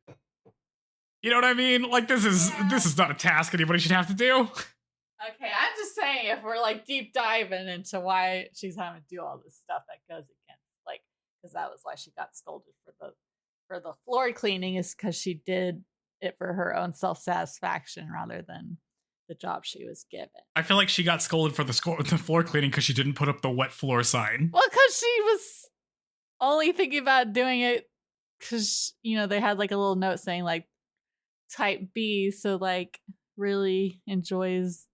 You know what I mean? Like, this is not a task anybody should have to do. Okay, I'm just saying if we're like deep diving into why she's having to do all this stuff that goes against, like, because that was why she got scolded for the floor cleaning, is because she did it for her own self-satisfaction rather than the job she was given. I feel like she got scolded for the floor cleaning because she didn't put up the wet floor sign. Well, because she was only thinking about doing it because, they had like a little note saying like type B. So like really enjoys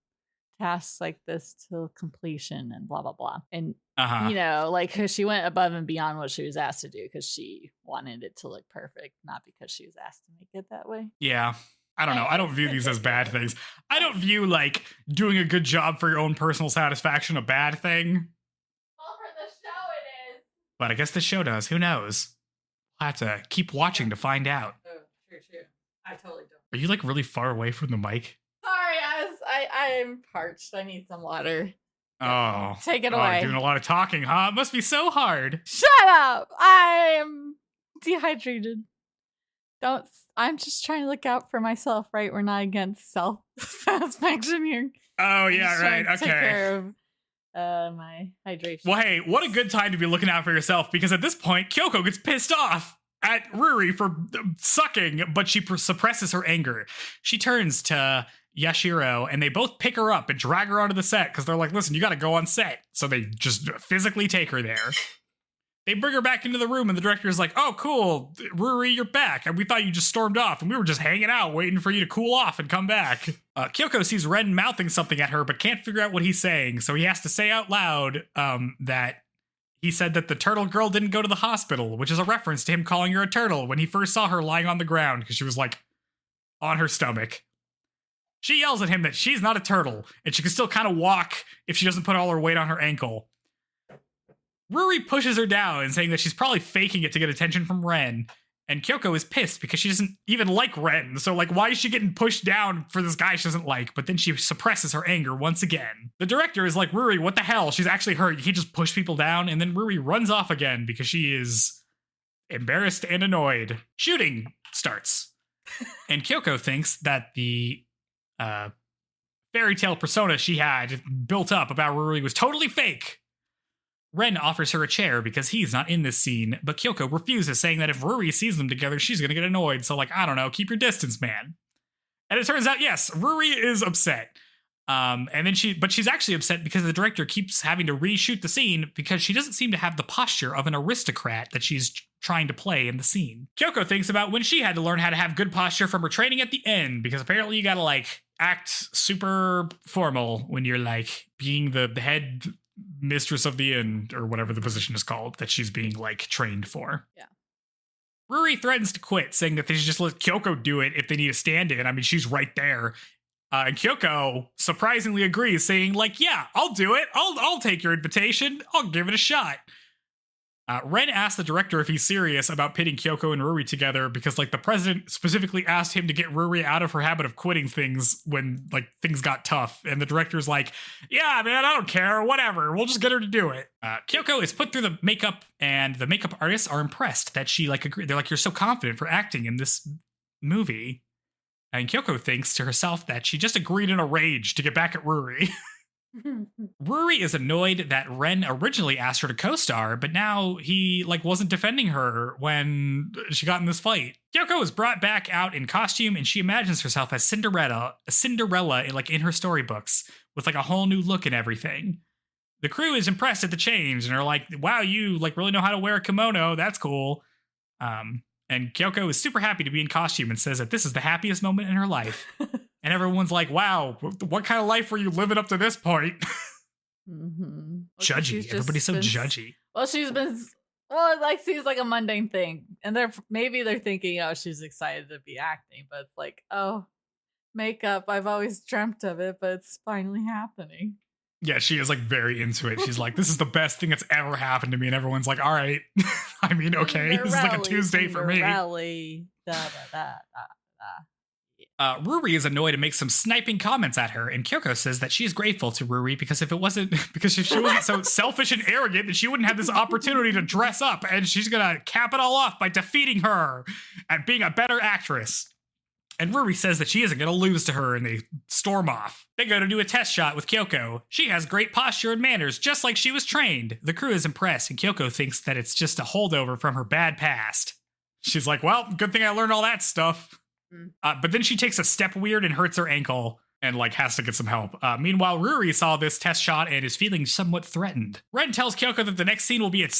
tasks like this to completion and blah, blah, blah. And, like she went above and beyond what she was asked to do because she wanted it to look perfect, not because she was asked to make it that way. Yeah. I don't know. I don't view these as bad things. I don't view like doing a good job for your own personal satisfaction a bad thing. Well, for the show it is. But I guess the show does. Who knows? We'll have to keep watching to find out. Oh, true. I totally don't. Are you like really far away from the mic? Sorry, I am parched. I need some water. Oh. Take it away. Doing a lot of talking, huh? It must be so hard. Shut up! I am dehydrated. I'm just trying to look out for myself, right? We're not against self-satisfaction here. Oh, yeah, right. Okay. Take care of my hydration. Well, hey, what a good time to be looking out for yourself, because at this point, Kyoko gets pissed off at Ruri for sucking, but she suppresses her anger. She turns to Yashiro, and they both pick her up and drag her onto the set, because they're like, listen, you gotta go on set. So they just physically take her there. They bring her back into the room, and the director's like, oh, cool, Ruri, you're back. And we thought you just stormed off, and we were just hanging out, waiting for you to cool off and come back. Kyoko sees Ren mouthing something at her, but can't figure out what he's saying, so he has to say out loud that he said that the turtle girl didn't go to the hospital, which is a reference to him calling her a turtle when he first saw her lying on the ground, because she was, like, on her stomach. She yells at him that she's not a turtle, and she can still kind of walk if she doesn't put all her weight on her ankle. Ruri pushes her down, saying that she's probably faking it to get attention from Ren. And Kyoko is pissed because she doesn't even like Ren. So, like, why is she getting pushed down for this guy she doesn't like? But then she suppresses her anger once again. The director is like, Ruri, what the hell? She's actually hurt. You can't just push people down. And then Ruri runs off again because she is embarrassed and annoyed. Shooting starts. And Kyoko thinks that the fairy tale persona she had built up about Ruri was totally fake. Ren offers her a chair because he's not in this scene, but Kyoko refuses, saying that if Ruri sees them together, she's gonna get annoyed. So, like, I don't know, keep your distance, man. And it turns out, yes, Ruri is upset. But she's actually upset because the director keeps having to reshoot the scene because she doesn't seem to have the posture of an aristocrat that she's trying to play in the scene. Kyoko thinks about when she had to learn how to have good posture from her training at the end, because apparently you gotta, like, act super formal when you're, like, being the head mistress of the inn, or whatever the position is called that she's being, like, trained for. Yeah. Ruri threatens to quit, saying that they should just let Kyoko do it if they need a stand-in. I mean, she's right there. And Kyoko surprisingly agrees, saying, like, yeah, I'll do it. I'll take your invitation. I'll give it a shot. Ren asked the director if he's serious about pitting Kyoko and Ruri together because, like, the president specifically asked him to get Ruri out of her habit of quitting things when, like, things got tough. And the director's like, yeah, man, I don't care. Whatever. We'll just get her to do it. Kyoko is put through the makeup, and the makeup artists are impressed that she, like, agreed. They're like, you're so confident for acting in this movie. And Kyoko thinks to herself that she just agreed in a rage to get back at Ruri. Ruri is annoyed that Ren originally asked her to co-star, but now he, like, wasn't defending her when she got in this fight. Kyoko is brought back out in costume, and she imagines herself as Cinderella, like, in her storybooks, with, like, a whole new look and everything. The crew is impressed at the change, and are like, wow, you, like, really know how to wear a kimono. That's cool. And Kyoko is super happy to be in costume and says that this is the happiest moment in her life. And everyone's like, wow, what kind of life were you living up to this point? Mm-hmm. Judgy. Everybody's so judgy. Well, it like seems like a mundane thing. And maybe they're thinking, oh, she's excited to be acting. But it's like, oh, makeup. I've always dreamt of it, but it's finally happening. Yeah, she is, like, very into it. She's like, this is the best thing that's ever happened to me. And everyone's like, all right. I mean, okay. This is like a Tuesday for me. Ruri is annoyed and makes some sniping comments at her, and Kyoko says that she's grateful to Ruri because if she wasn't so selfish and arrogant, then she wouldn't have this opportunity to dress up, and she's gonna cap it all off by defeating her and being a better actress. And Ruri says that she isn't gonna lose to her, and they storm off. They go to do a test shot with Kyoko. She has great posture and manners, just like she was trained. The crew is impressed, and Kyoko thinks that it's just a holdover from her bad past. She's like, well, good thing I learned all that stuff. But then she takes a step weird and hurts her ankle. and like has to get some help. Meanwhile, Ruri saw this test shot and is feeling somewhat threatened. Ren tells Kyoko that the next scene will be at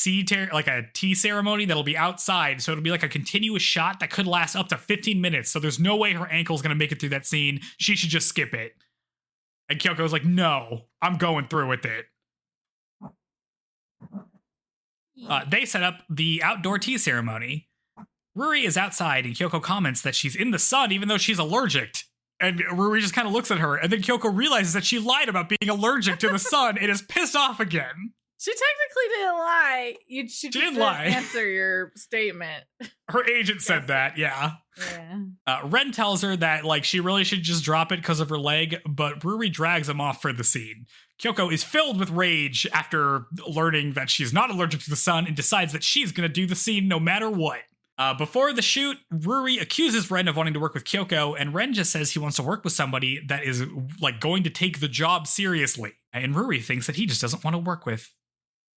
like a tea ceremony that'll be outside, so it'll be like a continuous shot that could last up to 15 minutes. So there's no way her ankle's gonna make it through that scene. She should just skip it. And Kyoko's like, no, I'm going through with it. They set up the outdoor tea ceremony. Ruri is outside, and Kyoko comments that she's in the sun even though she's allergic. And Ruri just kind of looks at her, and then Kyoko realizes that she lied about being allergic to the sun and is pissed off again. She technically didn't lie. She didn't lie. Answer your statement. Her agent said that, yeah. Ren tells her that like she really should just drop it because of her leg, but Ruri drags him off for the scene. Kyoko is filled with rage after learning that she's not allergic to the sun and decides that she's going to do the scene no matter what. Before the shoot, Ruri accuses Ren of wanting to work with Kyoko, and Ren just says he wants to work with somebody that is like going to take the job seriously. And Ruri thinks that he just doesn't want to work with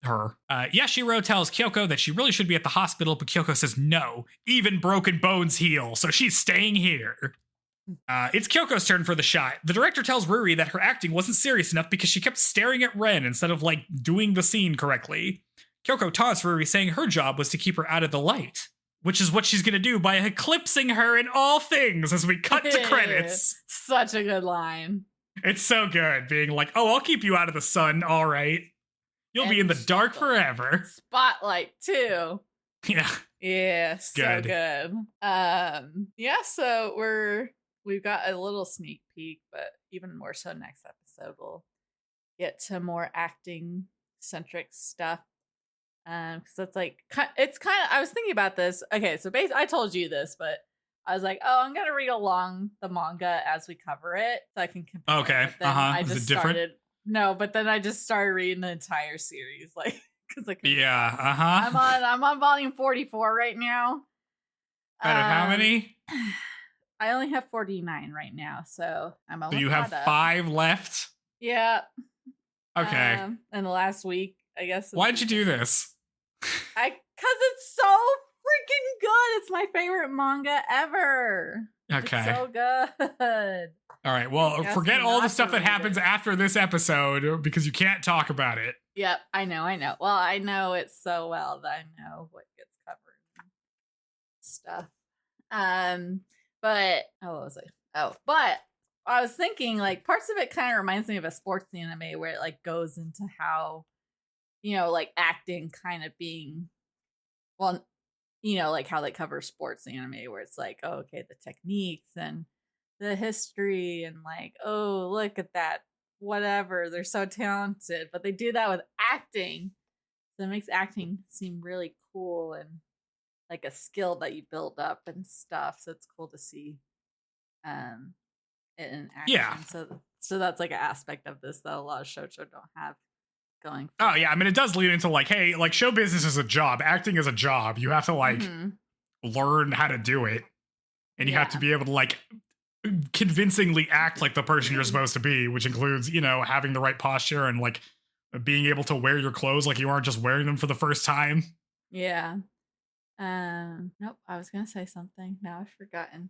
her. Yashiro tells Kyoko that she really should be at the hospital, but Kyoko says no, even broken bones heal, so she's staying here. It's Kyoko's turn for the shot. The director tells Ruri that her acting wasn't serious enough because she kept staring at Ren instead of like doing the scene correctly. Kyoko taunts Ruri, saying her job was to keep her out of the light, which is what she's gonna do by eclipsing her in all things as we cut to credits. Such a good line. It's so good, being like, oh, I'll keep you out of the sun, all right. You'll be in the dark forever. Spotlight, too. Yeah. Yeah, so good. So we've got a little sneak peek, but even more so next episode, we'll get to more acting-centric stuff. Because it's kind of, I was thinking about this. Okay, so basically, I told you this, but I was like, oh, I'm going to read along the manga as we cover it, so I can compare. Okay, Is it different? No, but then I just started reading the entire series, like, because I'm on volume 44 right now. Out of how many? I only have 49 right now, so I'm almost. So you have 5 left? Yeah. Okay. In the last week, I guess. Why'd you do this? Because it's so freaking good. It's my favorite manga ever. Okay. It's so good. All right. Well, forget all the stuff that happens after this episode because you can't talk about it. Yep. I know. Well, I know it so well that I know what gets covered and stuff. But what was it? But I was thinking like parts of it kind of reminds me of a sports anime where it like goes into how, like acting kind of being, well, like how they cover sports anime where it's like, oh, okay, the techniques and the history and like, oh, look at that, whatever, they're so talented, but they do that with acting, so it makes acting seem really cool and like a skill that you build up and stuff. So it's cool to see it in action. Yeah. So that's like an aspect of this that a lot of shoujo don't have going. Oh yeah, I mean it does lead into like, hey, like show business is a job, acting is a job. You have to like learn how to do it, and you have to be able to like convincingly act like the person you're supposed to be, which includes having the right posture and like being able to wear your clothes like you aren't just wearing them for the first time. Yeah. Nope, I was gonna say something, now I've forgotten.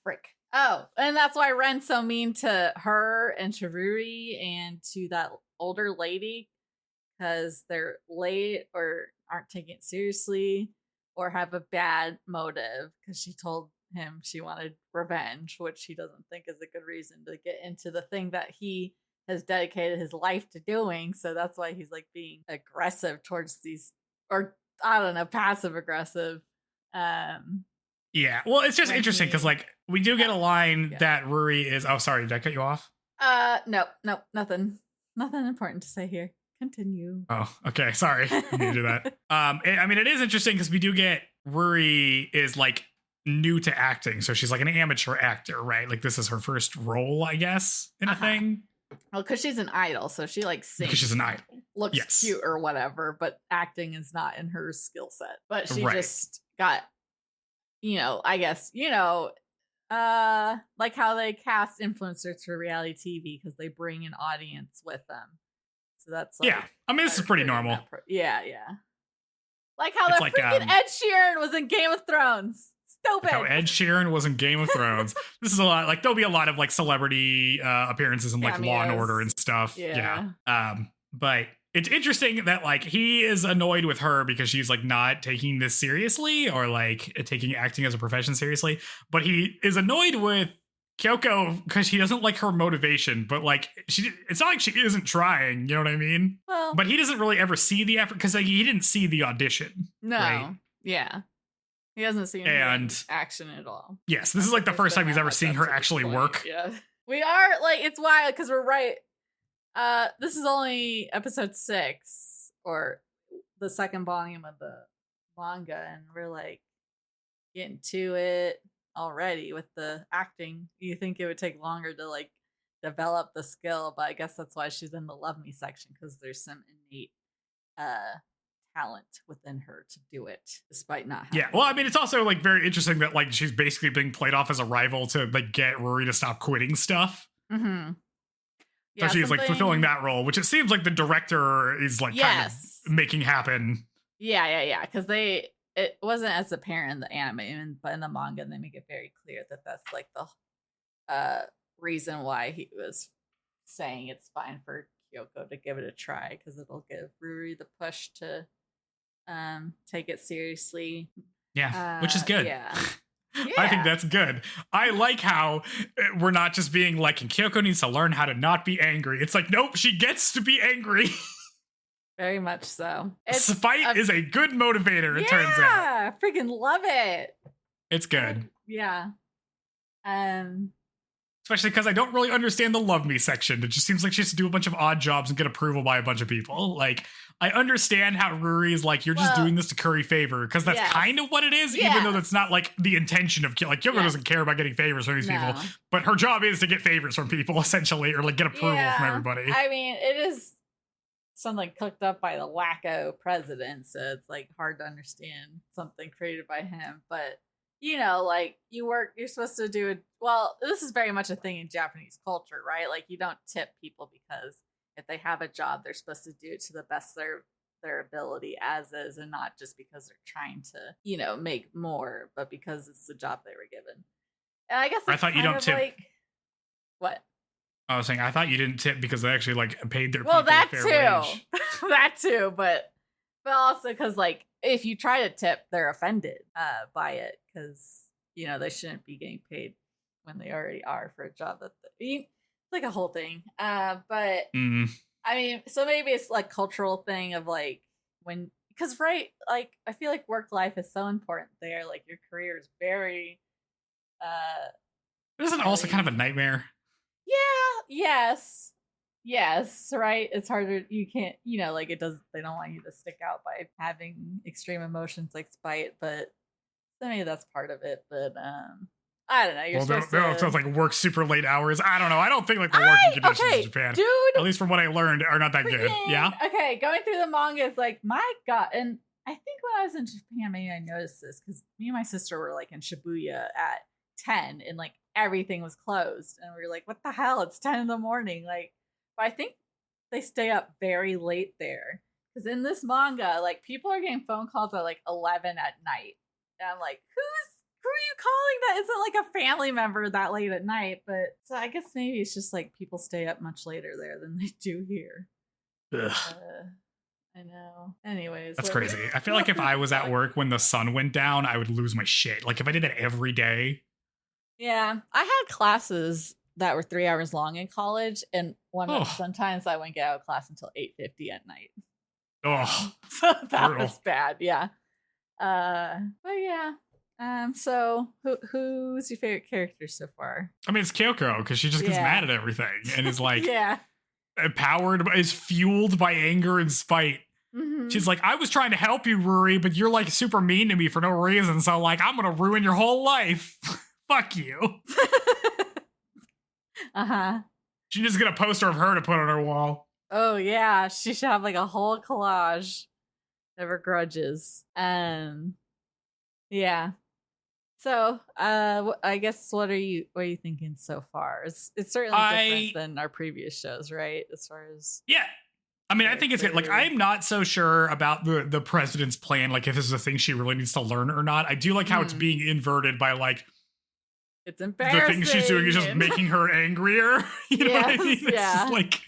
Frick. Oh, and that's why Ren's so mean to her and to Ruri and to that older lady, because they're late or aren't taking it seriously or have a bad motive, because she told him she wanted revenge, which he doesn't think is a good reason to get into the thing that he has dedicated his life to doing. So that's why he's like being aggressive towards these, or I don't know, passive aggressive. Yeah, well, it's just interesting because like we do get a line that Ruri is. Oh, sorry, did I cut you off? No, nothing important to say here. Continue. Oh, okay, sorry, I need to do that. I mean, it is interesting because we do get Ruri is like new to acting, so she's like an amateur actor, right? Like this is her first role, I guess, in a thing. Well, because she's an idol, so she like sings. Because she's an idol, looks cute or whatever, but acting is not in her skill set. But she just got, I guess, like how they cast influencers for reality TV because they bring an audience with them. So that's like, I mean, this is pretty normal. Yeah. Like how the freaking Ed Sheeran was in Game of Thrones. Stupid. How Ed Sheeran was in Game of Thrones. This is a lot. Like there'll be a lot of like celebrity appearances in like Law and Order and stuff. Yeah. But it's interesting that like he is annoyed with her because she's like not taking this seriously or like taking acting as a profession seriously. But he is annoyed with Kyoko because he doesn't like her motivation. But like it's not like she isn't trying. You know what I mean? Well, but he doesn't really ever see the effort because like he didn't see the audition. No. Right? Yeah. He hasn't seen any action at all. Yes, this is like the first time he's ever seen her actually work. Yeah. We are like, it's wild because we're right. This is only episode 6 or the second volume of the manga, and we're like getting to it already with the acting. You think it would take longer to like develop the skill, but I guess that's why she's in the Love Me section, because there's some innate talent within her to do it despite not having well, I mean, it's also like very interesting that like she's basically being played off as a rival to like get Ruri to stop quitting stuff. Mm-hmm. So she's like fulfilling that role, which it seems like the director is like kind of making happen. Yeah, because it wasn't as apparent in the anime, but in the manga they make it very clear that that's like the reason why he was saying it's fine for Kyoko to give it a try, because it'll give Ruri the push to take it seriously. Which is good. Yeah. I think that's good. I like how we're not just being like, and Kyoko needs to learn how to not be angry. It's like, nope, she gets to be angry. Very much so. Spite is a good motivator, it turns out. Yeah, freaking love it. It's good. Yeah. Especially because I don't really understand the Love Me section. It just seems like she has to do a bunch of odd jobs and get approval by a bunch of people. Like, I understand how Ruri is like, you're just doing this to curry favor, because that's kind of what it is, even though that's not like the intention of like Kyoko doesn't care about getting favors from these people, but her job is to get favors from people essentially, or like get approval from everybody. I mean, it is something cooked up by the wacko president, so it's like hard to understand something created by him. But you know, like you're supposed to do it. Well, this is very much a thing in Japanese culture, right? Like you don't tip people because if they have a job, they're supposed to do it to the best of their ability as is, and not just because they're trying to, you know, make more, but because it's the job they were given. And I guess I thought you don't tip. like, what? I was saying I thought you didn't tip because they actually like paid their people a fair wage. That too, but also because like if you try to tip, they're offended by it, because you know they shouldn't be getting paid when they already are for a job that it's like a whole thing. But I mean, so maybe it's like cultural thing of like when, because right, like I feel like work life is so important there. Like your career is very. Isn't it also kind of a nightmare? Yeah. Yes. Right. It's harder. You can't. You know, like it does. They don't want you to stick out by having extreme emotions like spite, but maybe that's part of it. But I don't know. You're supposed to. Sounds like work super late hours. I don't know. I don't think like the working conditions in Japan, dude, at least from what I learned, are not that good. Yeah. Okay, going through the manga is like, my God. And I think when I was in Japan, maybe I noticed this because me and my sister were like in Shibuya at 10, and like everything was closed, and we were like, what the hell? It's 10 in the morning. Like, but I think they stay up very late there, because in this manga, like people are getting phone calls at like 11 at night, and I'm like, who are you calling that? Isn't like a family member that late at night? But so I guess maybe it's just like people stay up much later there than they do here. I know. Anyways, that's crazy. I feel like if I was at work when the sun went down, I would lose my shit. Like if I did that every day. Yeah, I had classes that were 3 hours long in college, and sometimes I wouldn't get out of class until 8:50 at night. Oh, so that was bad. Yeah. But yeah. So who's your favorite character so far? I mean, it's Kyoko, because she just gets mad at everything and is like, is fueled by anger and spite. Mm-hmm. She's like, I was trying to help you, Ruri, but you're like super mean to me for no reason. So like, I'm gonna ruin your whole life. Fuck you. She just get a poster of her to put on her wall. Oh yeah, she should have like a whole collage of her grudges. Yeah. So, I guess what are you thinking so far? It's certainly different than our previous shows, right? As far as I mean, I think it's good. Like, I'm not so sure about the president's plan, like if this is a thing she really needs to learn or not. I do like how it's being inverted by like it's embarrassing. The thing she's doing is just making her angrier. You know what I mean? It's just like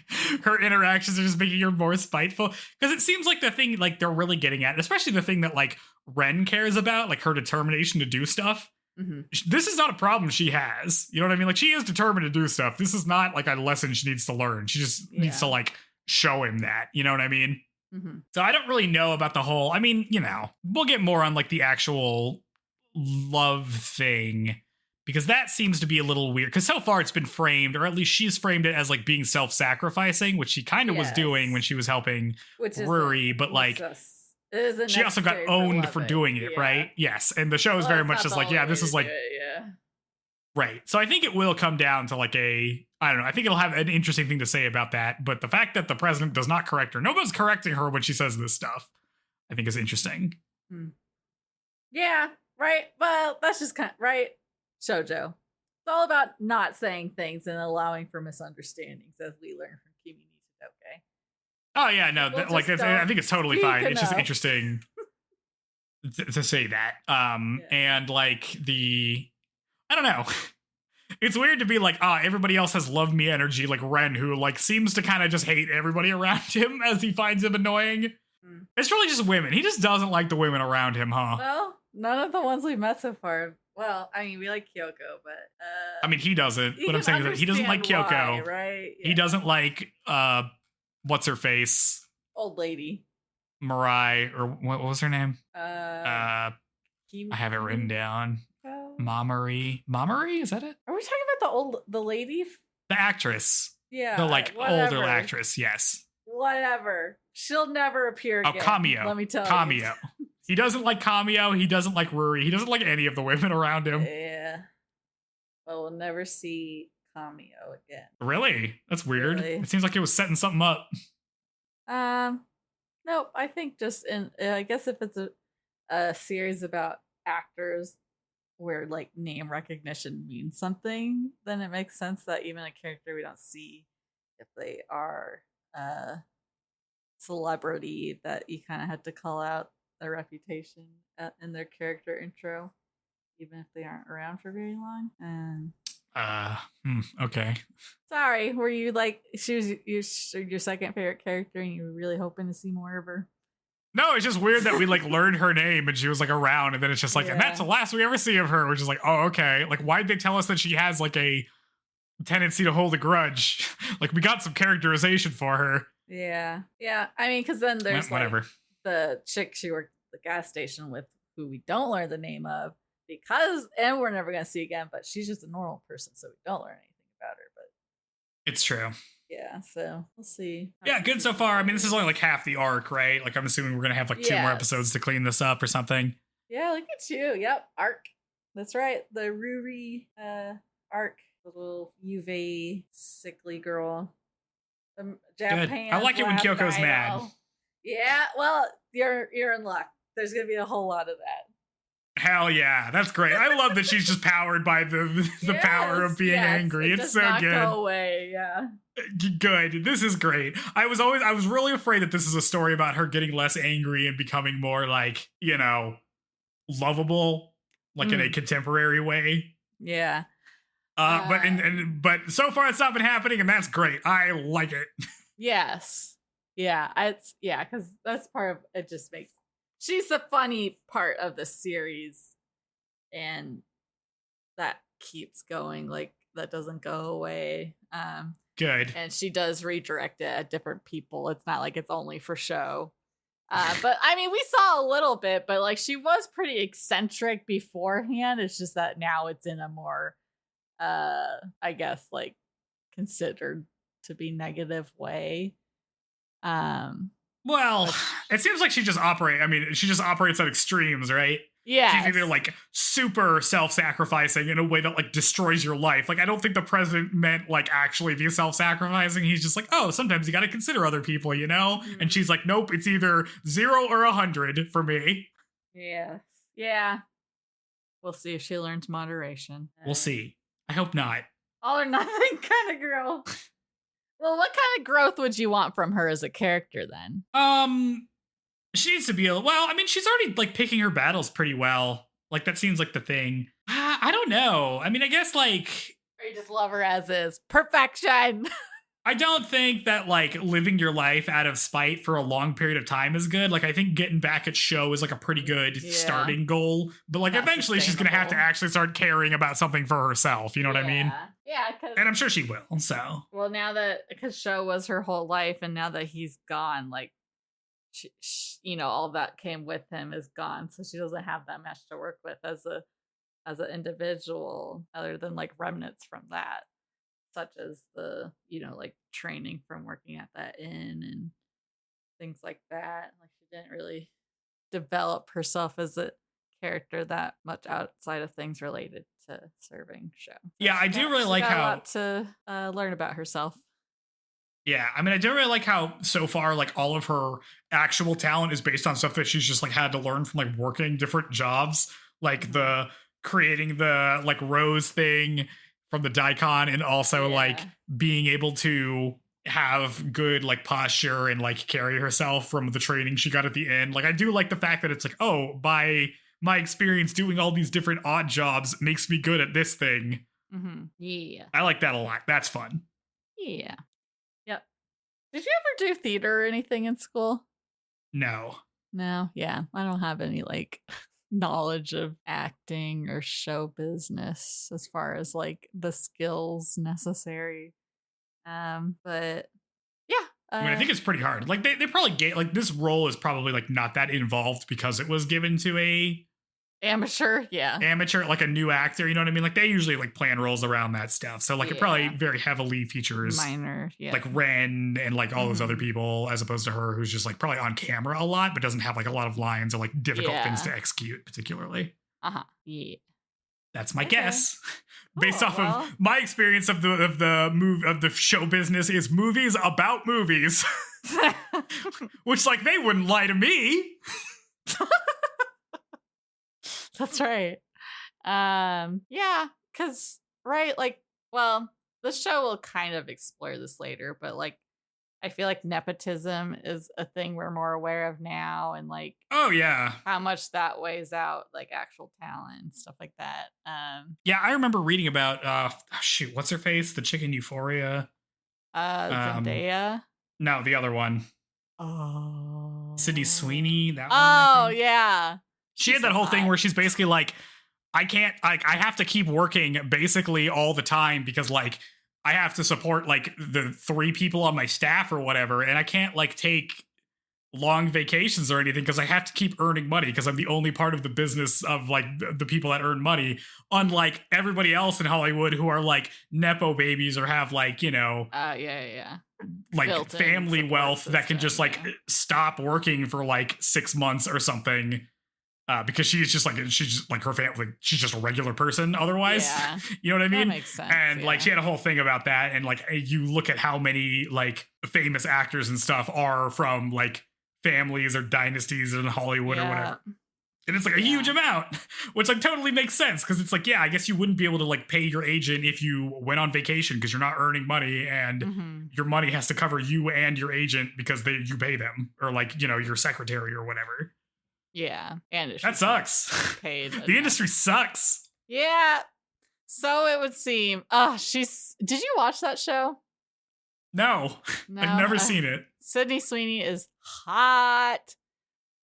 her interactions are just making her more spiteful. Because it seems like the thing like they're really getting at, especially the thing that like Ren cares about, like her determination to do stuff. Mm-hmm. This is not a problem she has. You know what I mean? Like, she is determined to do stuff. This is not like a lesson she needs to learn. She just needs to like show him that. You know what I mean? Mm-hmm. So I don't really know about the whole, I mean, you know, we'll get more on like the actual love thing, because that seems to be a little weird. Because so far it's been framed, or at least she's framed it as like being self-sacrificing, which she kind of was doing when she was helping Ruri, but like she also got owned for doing it, right? Yes. And the show is very much just like, this is like, right. So I think it will come down to like I don't know. I think it'll have an interesting thing to say about that. But the fact that the president does not correct her, nobody's correcting her when she says this stuff, I think is interesting. Yeah, right. Well, that's just kind of, right. Shoujo. It's all about not saying things and allowing for misunderstandings, as we learn from Kimi Nishitoke. Oh, yeah, no, I think it's totally fine. It's just interesting to say that. And like I don't know. It's weird to be like, everybody else has love me energy, like Ren, who like seems to kind of just hate everybody around him as he finds him annoying. It's really just women. He just doesn't like the women around him, huh? Well, none of the ones we've met so far. Well, I mean, we like Kyoko, but I mean, he doesn't. What I'm saying is that he doesn't like Kyoko. Why, right? Yeah. He doesn't like what's her face? Old lady. Mirai, or what was her name? I Kimi? have it written down. Mamori, is that it? Are we talking about the lady? The actress. Yeah. The like older actress, yes. Whatever. She'll never appear again. Cameo. Let me tell you. He doesn't like Cameo. He doesn't like Ruri. He doesn't like any of the women around him. Yeah. Well, we'll never see Cameo again. Really? That's weird. Really? It seems like it was setting something up. Nope. I think just I guess if it's a series about actors where like name recognition means something, then it makes sense that even a character we don't see, if they are celebrity, that you kind of had to call out their reputation in their character intro, even if they aren't around for very long. Okay. Sorry, were you like, she was your second favorite character and you were really hoping to see more of her? No, it's just weird that we like learned her name and she was like around, and then it's just like, and that's the last we ever see of her, which is like, oh, okay. Like, why'd they tell us that she has like a tendency to hold a grudge? Like, we got some characterization for her. Yeah. I mean, because then there's whatever. Like, the chick she worked at the gas station with, who we don't learn the name of, and we're never gonna see again, but she's just a normal person, so we don't learn anything about her. But it's true. Yeah, so we'll see. Yeah, good so far. I mean, this is only like half the arc, right? Like, I'm assuming we're gonna have like 2 more episodes to clean this up or something. Yeah, look at you. Yep, arc. That's right. The Ruri arc. The little UV sickly girl. Japan. I like it when Kyoko's mad. Yeah, well, you're in luck. There's gonna be a whole lot of that. Hell yeah, that's great. I love that she's just powered by the power of being angry. It's so good. Go away, yeah. Good. This is great. I was really afraid that this is a story about her getting less angry and becoming more like, you know, lovable, like in a contemporary way. Yeah. But so far it's not been happening, and that's great. I like it. Yes. Yeah. Because that's part of it. Just makes she's the funny part of the series, and that keeps going. Like, that doesn't go away. Good. And she does redirect it at different people. It's not like it's only for show. But I mean, we saw a little bit, but like, she was pretty eccentric beforehand. It's just that now it's in a more, I guess, like, considered to be negative way. Well, it seems like she just operates at extremes, right? Yeah. She's either like super self-sacrificing in a way that like destroys your life. Like, I don't think the president meant like actually be self-sacrificing. He's just like, oh, sometimes you got to consider other people, you know? Mm-hmm. And she's like, nope, it's either 0 or 100 for me. Yes. Yeah. We'll see if she learns moderation. We'll see. I hope not. All or nothing kind of girl. Well, what kind of growth would you want from her as a character then? She needs to be well, I mean, she's already like picking her battles pretty well. Like that seems like the thing. I don't know. I mean, I guess like Or you just love her as is. Perfection. I don't think that like living your life out of spite for a long period of time is good. Like I think getting back at show is like a pretty good starting goal. But like Not eventually she's gonna have to actually start caring about something for herself. You know what I mean? Yeah, and I'm sure she will. So well, now that because show was her whole life, and now that he's gone, like all that came with him is gone, so she doesn't have that much to work with as an individual, other than like remnants from that, such as the like training from working at that inn and things like that. Like she didn't really develop herself as a character that much outside of things related to serving show. So yeah, I do really like how to learn about herself. Yeah, I mean, I do really like how so far, like, all of her actual talent is based on stuff that she's just, like, had to learn from, like, working different jobs. Like, the creating the, like, rose thing from the daikon, and also, like, being able to have good, like, posture and, like, carry herself from the training she got at the end. Like, I do like the fact that it's like, oh, by my experience doing all these different odd jobs makes me good at this thing. Mm-hmm. Yeah. I like that a lot. That's fun. Yeah. Yep. Did you ever do theater or anything in school? No. Yeah. I don't have any like knowledge of acting or show business as far as like the skills necessary. But yeah. I mean, I think it's pretty hard. Like they probably get like this role is probably like not that involved because it was given to a amateur, like a new actor, you know what I mean? Like they usually like plan roles around that stuff. So like it probably very heavily features minor, like Ren and like all those other people, as opposed to her, who's just like probably on camera a lot, but doesn't have like a lot of lines or like difficult things to execute particularly. Yeah. That's my guess. Based off of my experience of the show business is movies about movies. Which like they wouldn't lie to me. That's right. Yeah, because like, well, the show will kind of explore this later, but like I feel like nepotism is a thing we're more aware of now, and like how much that weighs out like actual talent and stuff like that. Yeah, I remember reading about what's her face? The chick in Euphoria. Zendaya? No, the other one. Oh. Sydney Sweeney, that one. Oh, yeah. She had that whole thing where she's basically like, I have to keep working basically all the time because like I have to support like the 3 people on my staff or whatever, and I can't like take long vacations or anything because I have to keep earning money because I'm the only part of the business of like the people that earn money, unlike everybody else in Hollywood who are like nepo babies or have like like built-in family wealth system, that can just like stop working for like 6 months or something. Because she's just her family, she's just a regular person otherwise. Yeah. You know what I mean? That makes sense. And like she had a whole thing about that. And like you look at how many like famous actors and stuff are from like families or dynasties in Hollywood or whatever. And it's like a huge amount, which like totally makes sense. Cause it's like, I guess you wouldn't be able to like pay your agent if you went on vacation because you're not earning money and your money has to cover you and your agent because you pay them or like, your secretary or whatever. Yeah, and that sucks. Paid the industry sucks. Yeah, so it would seem. Oh, did you watch that show? No, I've never seen it. Sydney Sweeney is hot.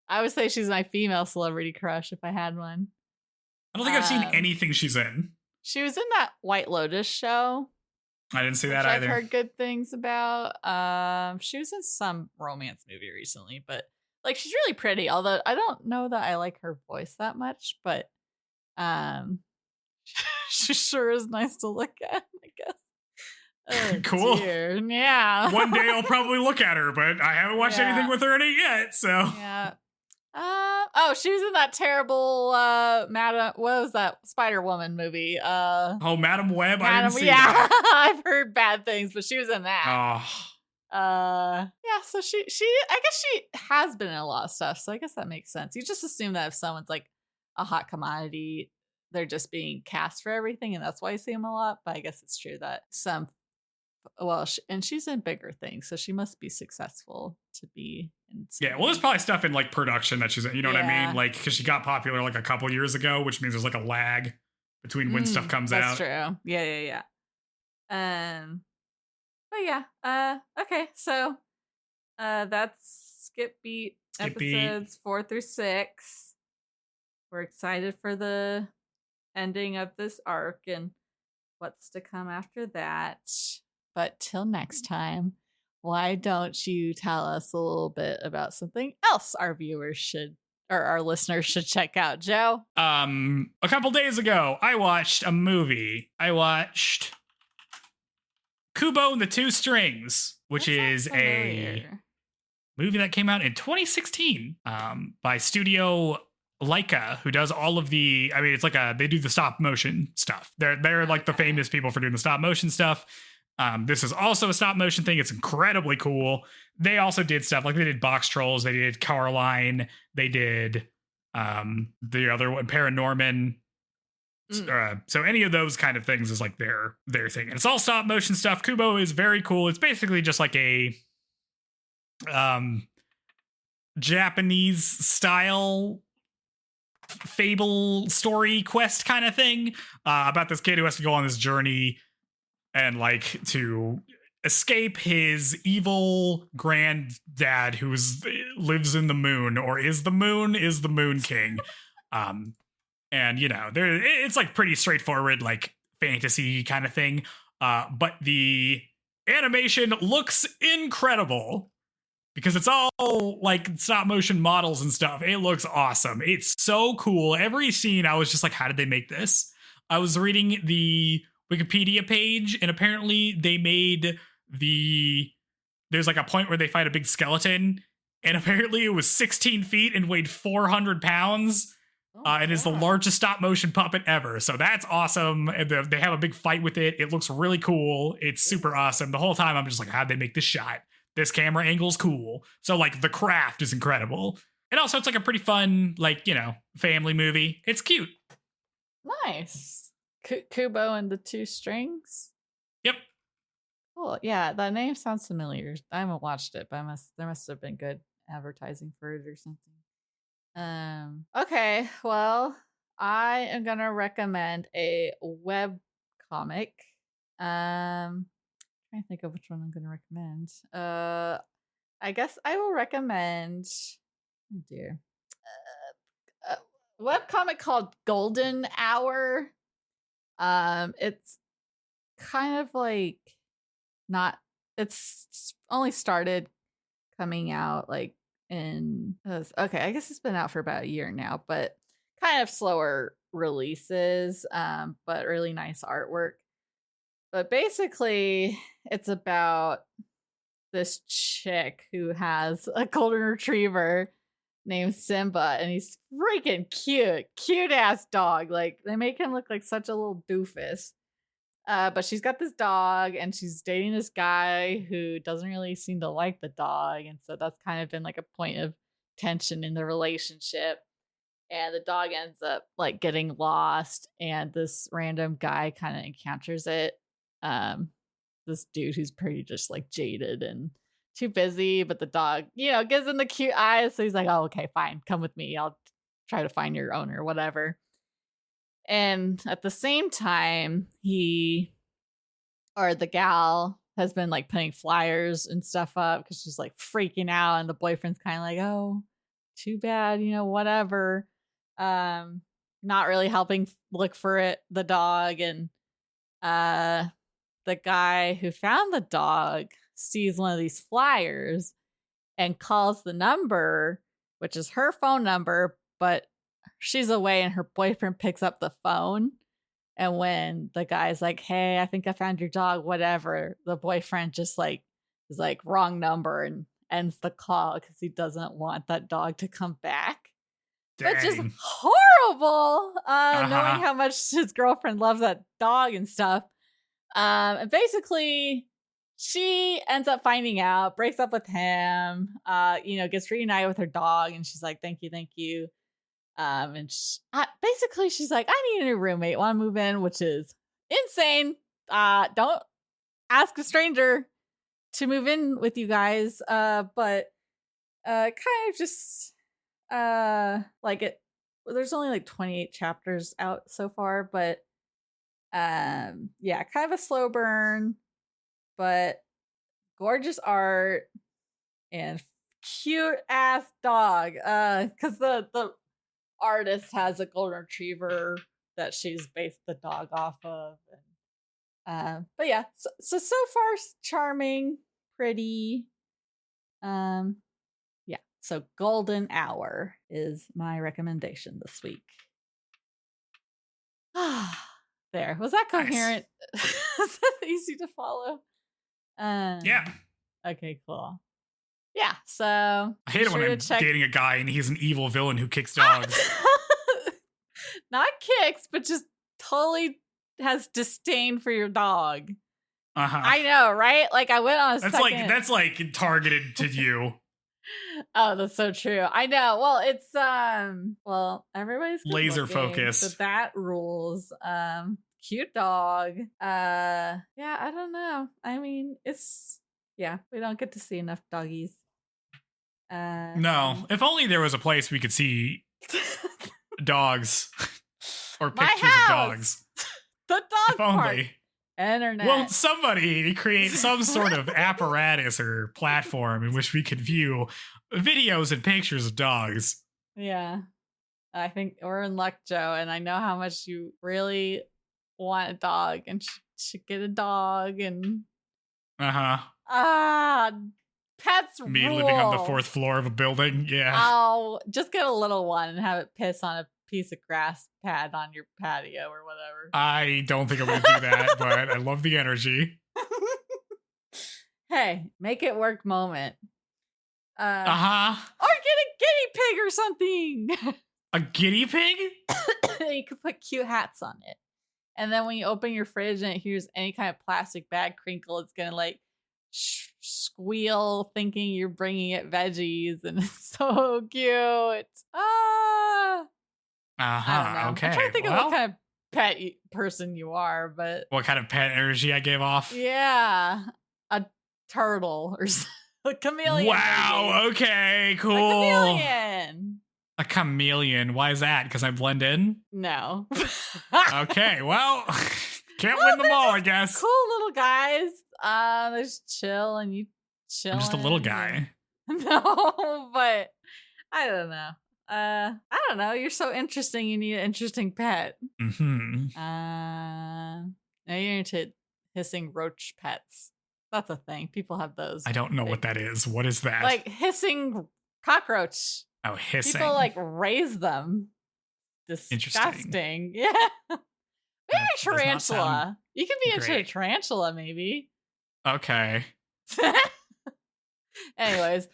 I would say she's my female celebrity crush if I had one. I don't think I've seen anything she's in. She was in that White Lotus show. I didn't see that either. I've heard good things about. She was in some romance movie recently, but. Like, she's really pretty, although I don't know that I like her voice that much, but she sure is nice to look at, I guess. Oh, cool. Dear. Yeah. One day I'll probably look at her, but I haven't watched anything with her in it yet, so. Yeah. She was in that terrible Madam, what was that Spider-Woman movie? Madam Web? I didn't see that. I've heard bad things, but she was in that. Oh. So she I guess she has been in a lot of stuff, so I guess that makes sense. You just assume that if someone's like a hot commodity, they're just being cast for everything, and that's why you see them a lot. But I guess it's true that some Well, and she's in bigger things, so she must be successful to be in. Yeah, well, there's probably stuff in like production that she's in, you know what I mean? Like, because she got popular like a couple years ago, which means there's like a lag between when stuff comes that's out. That's true. Yeah. But yeah. Okay. So, that's Skip Beat episodes 4 through 6. We're excited for the ending of this arc and what's to come after that. But till next time, why don't you tell us a little bit about something else our viewers should, or our listeners should check out, Joe? A couple days ago, I watched a movie. I watched Kubo and the Two Strings, which is a movie that came out in 2016 by Studio Leica, who does all of the, I mean, it's like they do the stop motion stuff. They're like the famous people for doing the stop motion stuff. This is also a stop motion thing. It's incredibly cool. They also did stuff like they did Box Trolls, they did Coraline, they did the other one, Paranorman. So any of those kind of things is like their thing. And it's all stop motion stuff. Kubo is very cool. It's basically just like a Japanese style fable story quest kind of thing about this kid who has to go on this journey and like to escape his evil granddad who lives in the moon, or is the moon king. And you know, it's like pretty straightforward, like fantasy kind of thing. But the animation looks incredible because it's all like stop motion models and stuff. It looks awesome. It's so cool. Every scene, I was just like, how did they make this? I was reading the Wikipedia page, and apparently they made there's like a point where they fight a big skeleton, and apparently it was 16 feet and weighed 400 pounds. And is the largest stop motion puppet ever. So that's awesome. They have a big fight with it. It looks really cool. It's super awesome. The whole time I'm just like, how'd they make this shot? This camera angle's cool. So like the craft is incredible. And also it's like a pretty fun, like, you know, family movie. It's cute. Nice. Kubo and the Two Strings? Yep. Cool. Yeah, that name sounds familiar. I haven't watched it, but there must have been good advertising for it or something. Okay, well, I am gonna recommend a web comic. Trying to think of which one I'm gonna recommend. I guess I will recommend a web comic called Golden Hour. It's kind of like it's only started coming out like okay, I guess it's been out for about a year now, but kind of slower releases, but really nice artwork. But basically, it's about this chick who has a golden retriever named Simba, and he's freaking cute ass dog. Like, they make him look like such a little doofus. But she's got this dog, and she's dating this guy who doesn't really seem to like the dog. And so that's kind of been like a point of tension in the relationship. And the dog ends up like getting lost, and this random guy kind of encounters it. This dude who's pretty just like jaded and too busy, but the dog, you know, gives him the cute eyes. So he's like, oh, okay, fine. Come with me. I'll try to find your owner, whatever. And at the same time, the gal has been like putting flyers and stuff up because she's like freaking out, and the boyfriend's kind of like, oh, too bad, you know, whatever. Not really helping look for the dog. And the guy who found the dog sees one of these flyers and calls the number, which is her phone number, but she's away, and her boyfriend picks up the phone. And when the guy's like, hey, I think I found your dog, whatever, the boyfriend just like is like, wrong number, and ends the call because he doesn't want that dog to come back. Dang. Which is horrible, knowing how much his girlfriend loves that dog and stuff. And basically, she ends up finding out, breaks up with him, gets reunited with her dog, and she's like, thank you. And basically she's like, I need a new roommate, want to move in, which is insane. Don't ask a stranger to move in with you guys, but kind of just like it. There's only like 28 chapters out so far, but yeah, kind of a slow burn, but gorgeous art and cute ass dog. Because the artist has a golden retriever that she's based the dog off of. And, but yeah, so far charming, pretty. Yeah. So Golden Hour is my recommendation this week. There. Was that coherent? Nice. Is that easy to follow? Yeah. Okay, cool. Yeah, so I hate it when I'm dating a guy and he's an evil villain who kicks dogs. Not kicks, but just totally has disdain for your dog. Uh-huh. I know, right? Like I went on a second. That's like targeted to you. Oh, that's so true. I know. Well, it's well, everybody's laser focused. So that rules. Cute dog. Yeah, I don't know. I mean, we don't get to see enough doggies. No. If only there was a place we could see dogs or pictures of dogs. The dog if park. Only. Internet. Won't somebody create some sort of apparatus or platform in which we could view videos and pictures of dogs? Yeah. I think we're in luck, Joe, and I know how much you really want a dog and should get a dog and pets me rule. Living on the 4th floor of a building. Yeah. Oh, just get a little one and have it piss on a piece of grass pad on your patio or whatever. I don't think I'm gonna do that, but I love the energy. Hey, make it work moment. Or get a guinea pig or something. A guinea pig? You could put cute hats on it. And then when you open your fridge and it hears any kind of plastic bag crinkle, it's going to like squeal thinking you're bringing it veggies. And it's so cute. I don't know. Okay. I'm trying to think of what kind of pet person you are, but... What kind of pet energy I gave off? Yeah. A turtle or a chameleon. Wow. Maybe. Okay, cool. A chameleon. A chameleon. Why is that? Because I blend in? No. Okay, well, can't win them all, I guess. Cool little guys. They just chill and you chill. I'm just a little guy. No, but I don't know. I don't know. You're so interesting. You need an interesting pet. Mm-hmm. Now you're into hissing roach pets. That's a thing. People have those. I don't know what that is. What is that? Like hissing cockroach. Oh, hissing. People like raise them. Disgusting. Yeah. Maybe a tarantula. You can be into a tarantula, maybe. Okay. Anyways,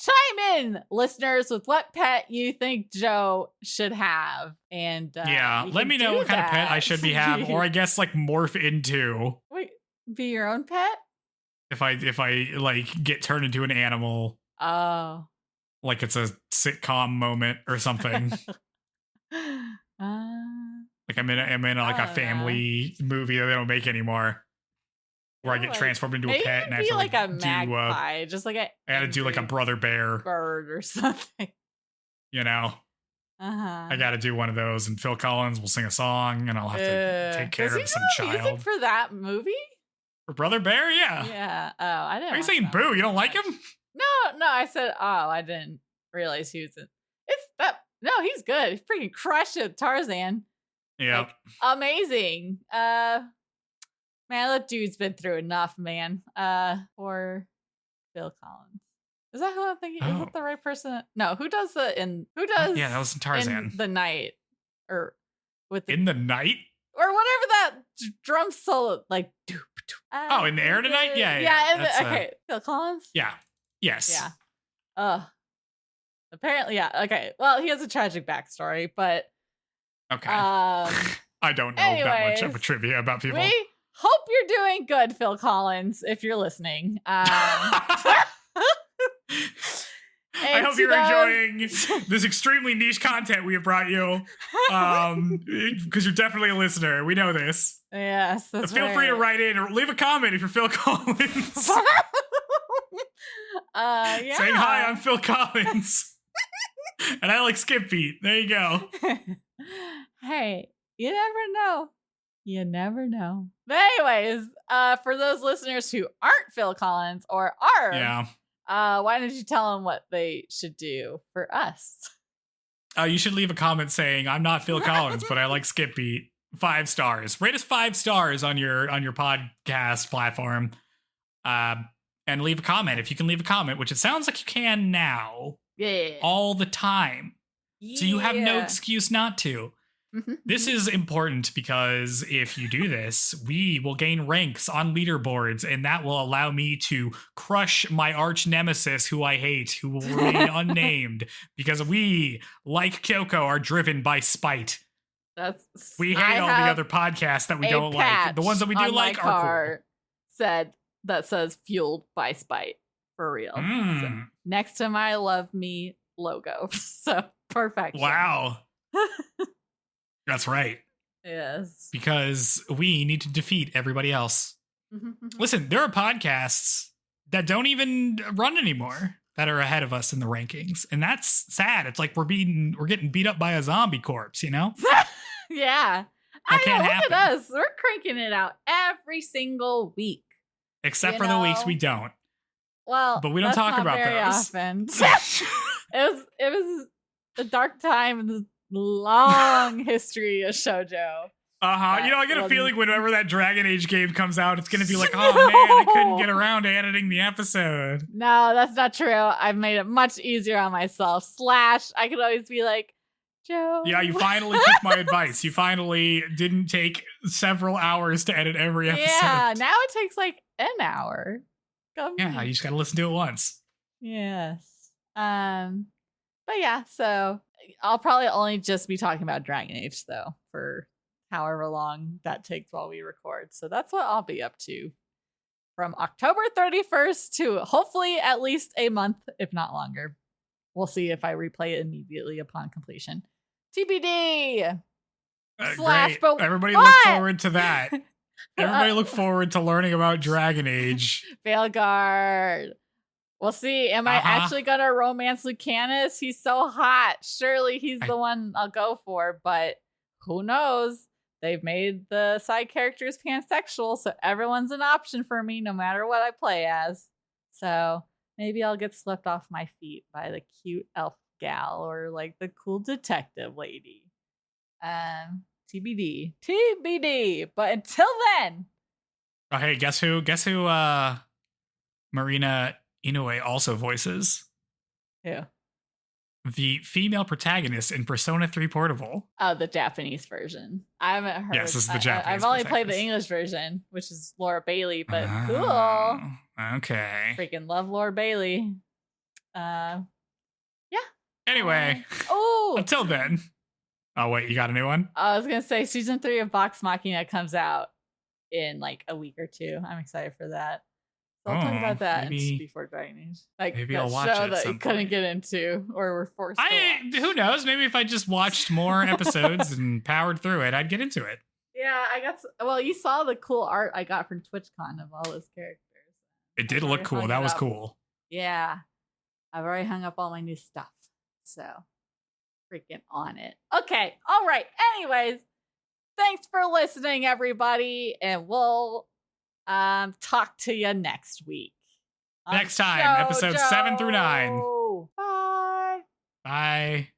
chime in, listeners, with what pet you think Joe should have. And let me know what kind of pet I should have, or I guess like morph into. Wait, be your own pet? If I like get turned into an animal. Oh. Like it's a sitcom moment or something. Like I'm in like a family movie that they don't make anymore, where I get transformed into a pet and I have to like a magpie, just like I had to do like a brother bear bird or something. You know, I got to do one of those, and Phil Collins will sing a song, and I'll have to take care of some child. Music for that movie? For Brother Bear, yeah. Yeah. Oh, I didn't. Are you saying boo? You don't like him? No. I said, I didn't realize he was in. It's that. No, he's good. He's freaking crushed it, Tarzan. Yep. Like, amazing. Man, that dude's been through enough, man. For Phil Collins. Is that who I'm thinking? Is that the right person? No, who does yeah, that was in Tarzan. In the Night. Or with In the Night? Or whatever that drum solo, like In the Air Tonight? Yeah. Okay. Phil Collins? Yeah. Yes. Yeah. Apparently, yeah. Okay. Well, he has a tragic backstory, but okay. I don't know that much of a trivia about people. We hope you're doing good, Phil Collins, if you're listening. I hope you're enjoying this extremely niche content we have brought you. Because you're definitely a listener. We know this. Yes, that's Feel free to write in or leave a comment if you're Phil Collins. Yeah. Saying hi, I'm Phil Collins. And I like skip beat. There you go. Hey, you never know. You never know. But anyways, for those listeners who aren't Phil Collins or are, why don't you tell them what they should do for us? You should leave a comment saying, I'm not Phil Collins, but I like skip beat. 5 stars. Rate us 5 stars on your podcast platform. And leave a comment if you can leave a comment, which it sounds like you can now. Yeah. All the time. Yeah. So you have no excuse not to. This is important because if you do this, we will gain ranks on leaderboards, and that will allow me to crush my arch nemesis, who I hate, who will remain unnamed, because we, like Kyoko, are driven by spite. We hate all the other podcasts that we don't like. The ones that we do like are cool. That says fueled by spite. For real. So, next to my love me logo. So perfect. Wow. That's right. Yes. Because we need to defeat everybody else. Listen, there are podcasts that don't even run anymore that are ahead of us in the rankings. And that's sad. It's like we're getting beat up by a zombie corpse, you know? Yeah. That can't happen. Look at us. We're cranking it out every single week. Except for the weeks we don't. Well, but we don't talk about very those often. It was a dark time in the long history of shoujo. I get a feeling whenever that Dragon Age game comes out, it's going to be like, oh man, I couldn't get around to editing the episode. No, that's not true. I've made it much easier on myself. / I could always be like, Joe. Yeah, you finally took my advice. You finally didn't take several hours to edit every episode. Yeah, now it takes like an hour. Yeah, you just got to listen to it once. Yes. But yeah, so I'll probably only just be talking about Dragon Age though for however long that takes while we record. So that's what I'll be up to from October 31st to hopefully at least a month, if not longer. We'll see if I replay it immediately upon completion. TBD. Great. But everybody look forward to that. Everybody look forward to learning about Dragon Age. Veilguard. We'll see. Am I actually going to romance Lucanus? He's so hot. Surely he's the one I'll go for, but who knows? They've made the side characters pansexual, so everyone's an option for me no matter what I play as. So maybe I'll get swept off my feet by the cute elf gal or like the cool detective lady. TBD. But until then. Oh, hey, guess who Marina Inoue also voices? Who? The female protagonist in Persona 3 Portable. Oh, the Japanese version. I haven't heard. Yes, this is the Japanese. I've only played the English version, which is Laura Bailey, but cool. Okay. Freaking love Laura Bailey. Yeah. Anyway. Until then. Oh, wait, you got a new one? I was going to say season 3 of Vox Machina comes out in like a week or 2. I'm excited for that. So I'll talk about that before Dragon Age. Like maybe I'll watch show it that you couldn't get into or were forced to watch. Who knows? Maybe if I just watched more episodes and powered through it, I'd get into it. Yeah, you saw the cool art I got from TwitchCon of all those characters. It did look cool. That was cool. Yeah. I've already hung up all my new stuff. So freaking on it. Okay. All right. Anyways, thanks for listening, everybody. And we'll talk to you next week. Next time, episodes 7 through 9. Bye. Bye.